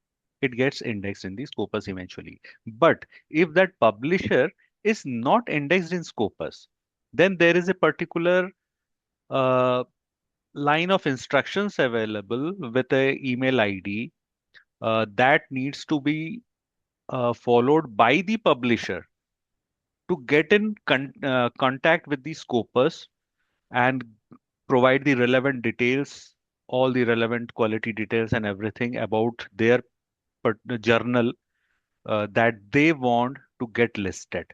it gets indexed in the Scopus eventually. But if that publisher is not indexed in Scopus, then there is a particular uh, line of instructions available with a email ID that needs to be followed by the publisher to get in contact with the Scopus and provide the relevant details, all the relevant quality details and everything about their journal that they want to get listed.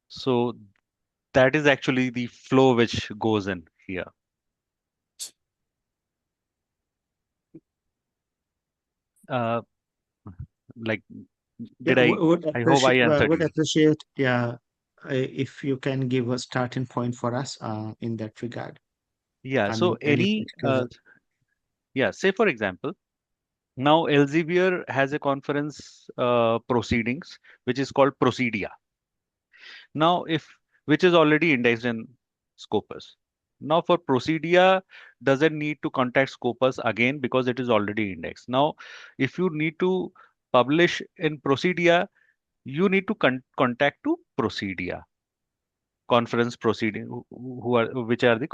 So that is actually the flow which goes in here. Uh, like, Yeah, did I? I hope I answered would you. appreciate, yeah, if you can give a starting point for us in that regard. Yeah. I So mean, any particular. yeah, say for example, now Elsevier has a conference proceedings which is called Procedia. Now, if which is already indexed in Scopus. Now for Procedia, doesn't need to contact Scopus again because it is already indexed. Now, if you need to publish in Procedia, you need to contact to Procedia conference proceeding, who are which are the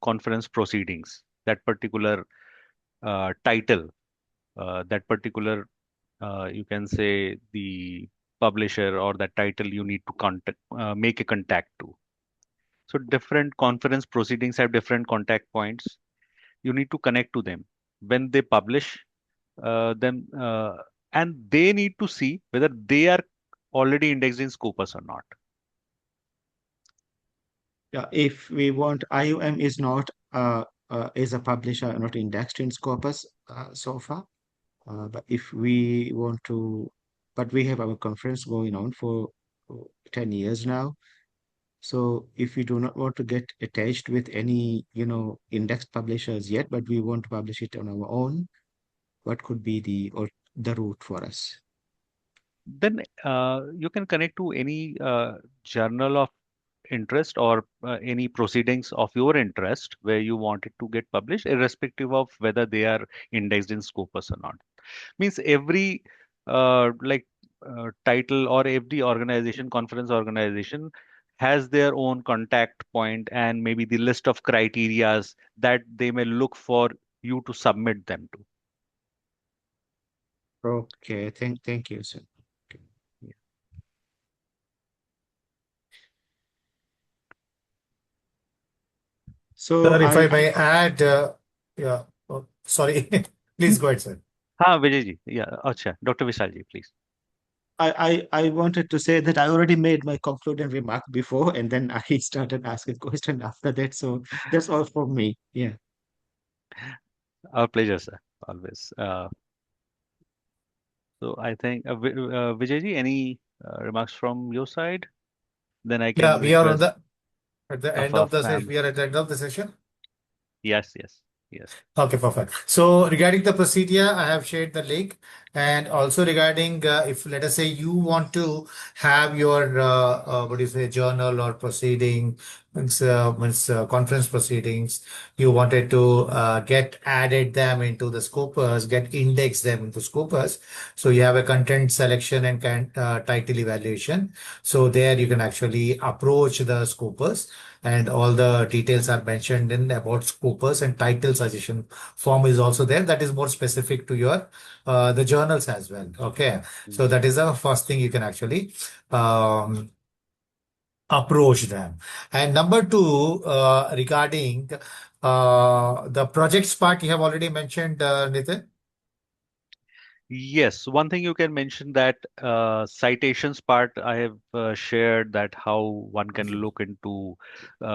conference proceedings. That particular title, that particular you can say the publisher or that title you need to contact, make a contact to. So different conference proceedings have different contact points. You need to connect to them when they publish them, and they need to see whether they are already indexed in Scopus or not. Yeah, if we want, IUM is not is a publisher not indexed in Scopus so far. But if we want to, but we have our conference going on for 10 years now. So if we do not want to get attached with any, indexed publishers yet, but we want to publish it on our own, what could be the route for us? Then you can connect to any journal of interest or any proceedings of your interest where you want it to get published, irrespective of whether they are indexed in Scopus or not. Means every title or every organization, conference organization has their own contact point and maybe the list of criterias that they may look for you to submit them to. Okay, thank you, sir. Okay. Yeah. So Sir, if I I may add, yeah, oh, sorry, please go ahead, sir. Vijay ji, yeah, acha, Dr. Vishal ji, please. I wanted to say that I already made my concluding remark before, and then I started asking question after that. So that's all from me. Yeah. Our pleasure, sir, always. So I think, Vijay ji, any remarks from your side? Then I can Yeah, we are on request the at the of end a of the session. fam. We are at the end of the session. Yes, yes, yes. Okay, perfect. So regarding the procedure, I have shared the link. And also regarding if let us say you want to have your what do you say journal or proceeding, conference proceedings, you wanted to get added them into the Scopus, get index them into Scopus. So you have a content selection and title evaluation. So there you can actually approach the Scopus and all the details are mentioned in about Scopus, and title suggestion form is also there. That is more specific to your the journals as well. Okay, so Mm. that is the first thing you can actually um, approach them. And number two, regarding the projects part, you have already mentioned, Nitin. Yes, one thing you can mention that citations part I have shared that how one can look into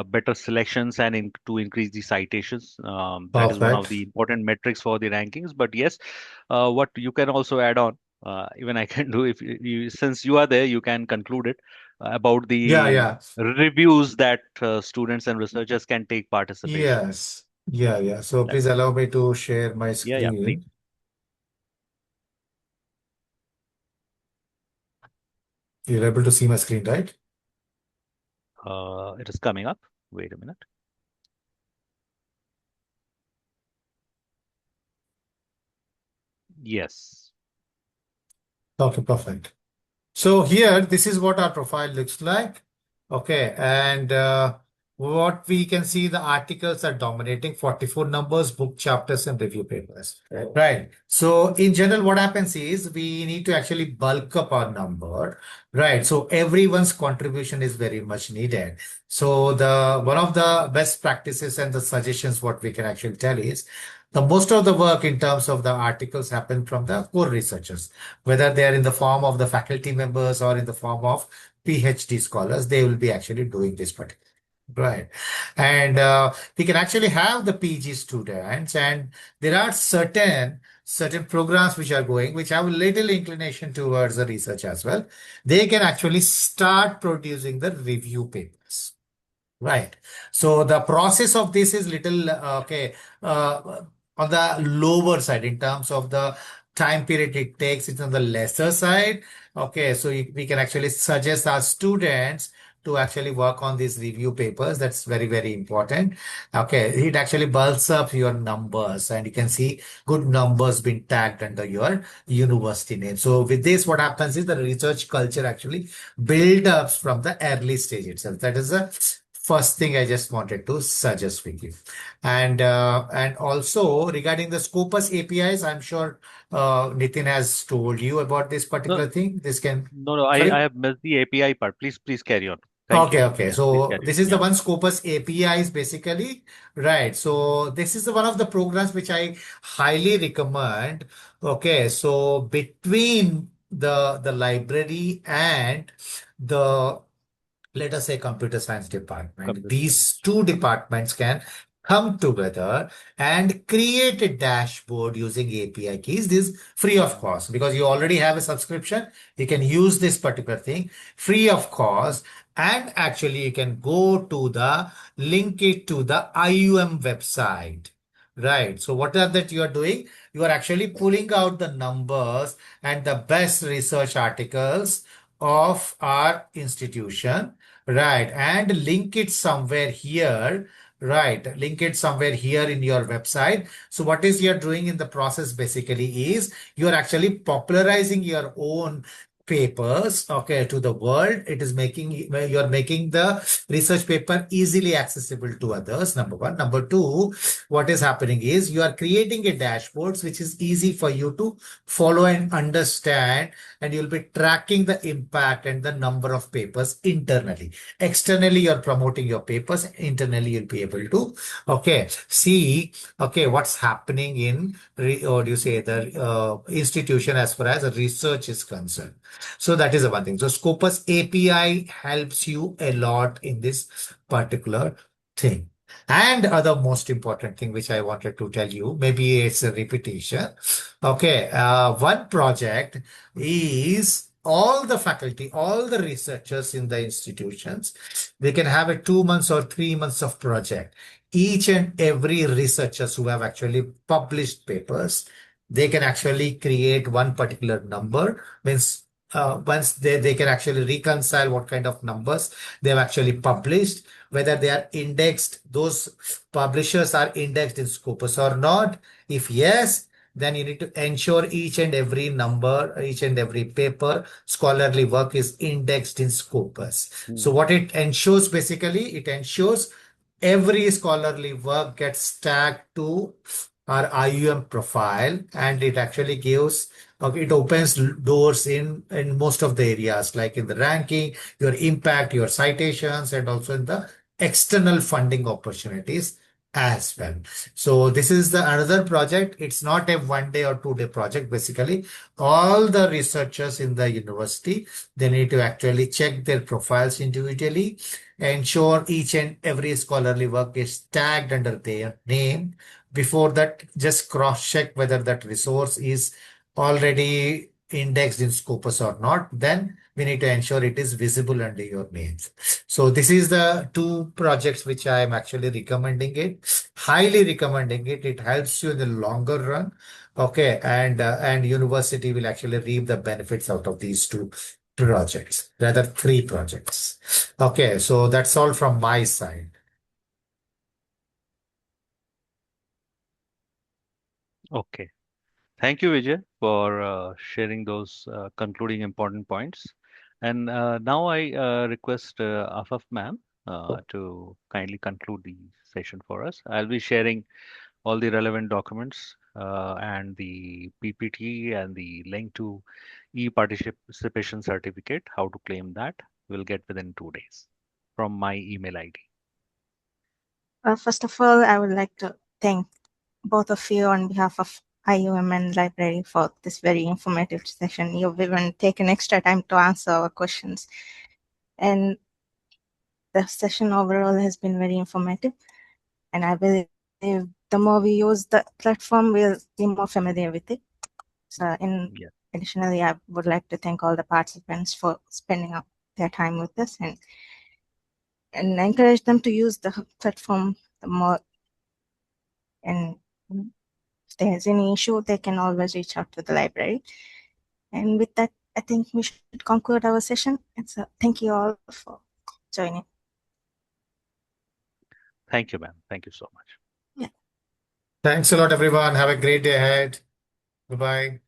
better selections and to increase the citations. That is one of the Perfect. important metrics for the rankings. But yes, what you can also add on, even I can do if since you are there, you can conclude it about Yeah, the yeah. reviews that students and researchers can take participation. Yes. Yeah, yeah. So That please would allow be, me to share my yeah, please. screen. You're able to see my screen, right? It is coming up. Wait a minute. Yes. Okay, perfect. So here, this is what our profile looks like. Okay, and what we can see, the articles are dominating 44 numbers, book chapters, and review papers. Right. So in general, what happens is we need to actually bulk up our number. Right. So everyone's contribution is very much needed. So the one of the best practices and the suggestions what we can actually tell is the most of the work in terms of the articles happen from the core researchers, whether they are in the form of the faculty members or in the form of PhD scholars, they will be actually doing this particular. Right. And we can actually have the PG students, and there are certain programs which are going, which have a little inclination towards the research as well. They can actually start producing the review papers. Right. So the process of this is little okay on the lower side in terms of the time period it takes. It's on the lesser side. Okay, so we can actually suggest our students to actually work on these review papers. That's very, very important. Okay, it actually bulks up your numbers, and you can see good numbers being tagged under your university name. So with this, what happens is the research culture actually build up from the early stage itself. That is the first thing I just wanted to suggest with you. And also regarding the Scopus APIs, I'm sure Nitin has told you about this particular No, thing. This can, no, I sorry? have missed the API part. Please carry on. Thank you. Okay, okay. Yeah, please So carry on. this is the Yeah. one Scopus APIs basically, right? So this is the one of the programs which I highly recommend. Okay, so between the library and the, let us say, computer science department, Computer these science. two departments can come together and create a dashboard using API keys. This is free of Mm, cost because you already have a subscription. You can use this particular thing free of cost. And actually you can go to the link it to the IUM website. Right. So what are that you are doing? You are actually pulling out the numbers and the best research articles of our institution, right? And link it somewhere here, right? Link it somewhere here in your website. So what is you're doing in the process basically is you're actually popularizing your own papers, okay, to the world. It is making, you're making the research paper easily accessible to others, number one. Number two, what is happening is you are creating a dashboards which is easy for you to follow and understand, and you'll be tracking the impact and the number of papers internally. Externally, you're promoting your papers. Internally, you'll be able to, okay, see, okay, what's happening in, or do you say the institution as far as research is concerned. So that is the one thing. So Scopus API helps you a lot in this particular thing. And other most important thing which I wanted to tell you, maybe it's a repetition. Okay, one project is all the faculty, all the researchers in the institutions, they can have a 2 months or 3 months of project. Each and every researchers who have actually published papers, they can actually create one particular number. Means once they can actually reconcile what kind of numbers they have actually published, whether they are indexed, those publishers are indexed in Scopus or not. If yes, then you need to ensure each and every number, each and every paper, scholarly work is indexed in Scopus. So mm, what it ensures basically, it ensures every scholarly work gets tagged to our IUM profile, and it actually gives, okay, it opens doors in most of the areas, like in the ranking, your impact, your citations, and also in the external funding opportunities as well. So this is the another project. It's not a 1 day or 2 day project. Basically, all the researchers in the university, they need to actually check their profiles individually, ensure each and every scholarly work is tagged under their name. Before that, just cross check whether that resource is already indexed in Scopus or not. Then we need to ensure it is visible under your names. So this is the two projects which I am actually recommending it, highly recommending it. It helps you in the longer run. Okay, and university will actually reap the benefits out of these two projects, rather three projects. Okay, so that's all from my side. okay. Thank you, Vijay, for sharing those concluding important points. And now I request Afaf ma'am to kindly conclude the session for us. I'll be sharing all the relevant documents and the PPT and the link to e-participation certificate, how to claim that, will get within 2 days from my email ID. First of all, I would like to thank both of you on behalf of IUM and library for this very informative session. You've even taken extra time to answer our questions. And the session overall has been very informative. And I believe the more we use the platform, we'll be more familiar with it. So Yeah. additionally, I would like to thank all the participants for spending up their time with us and encourage them to use the platform the more. And if there's any issue, they can always reach out to the library. And with that, I think we should conclude our session. And so thank you all for joining. Thank you, ma'am. Thank you so much. Yeah. Thanks a lot, everyone. Have a great day ahead. Goodbye.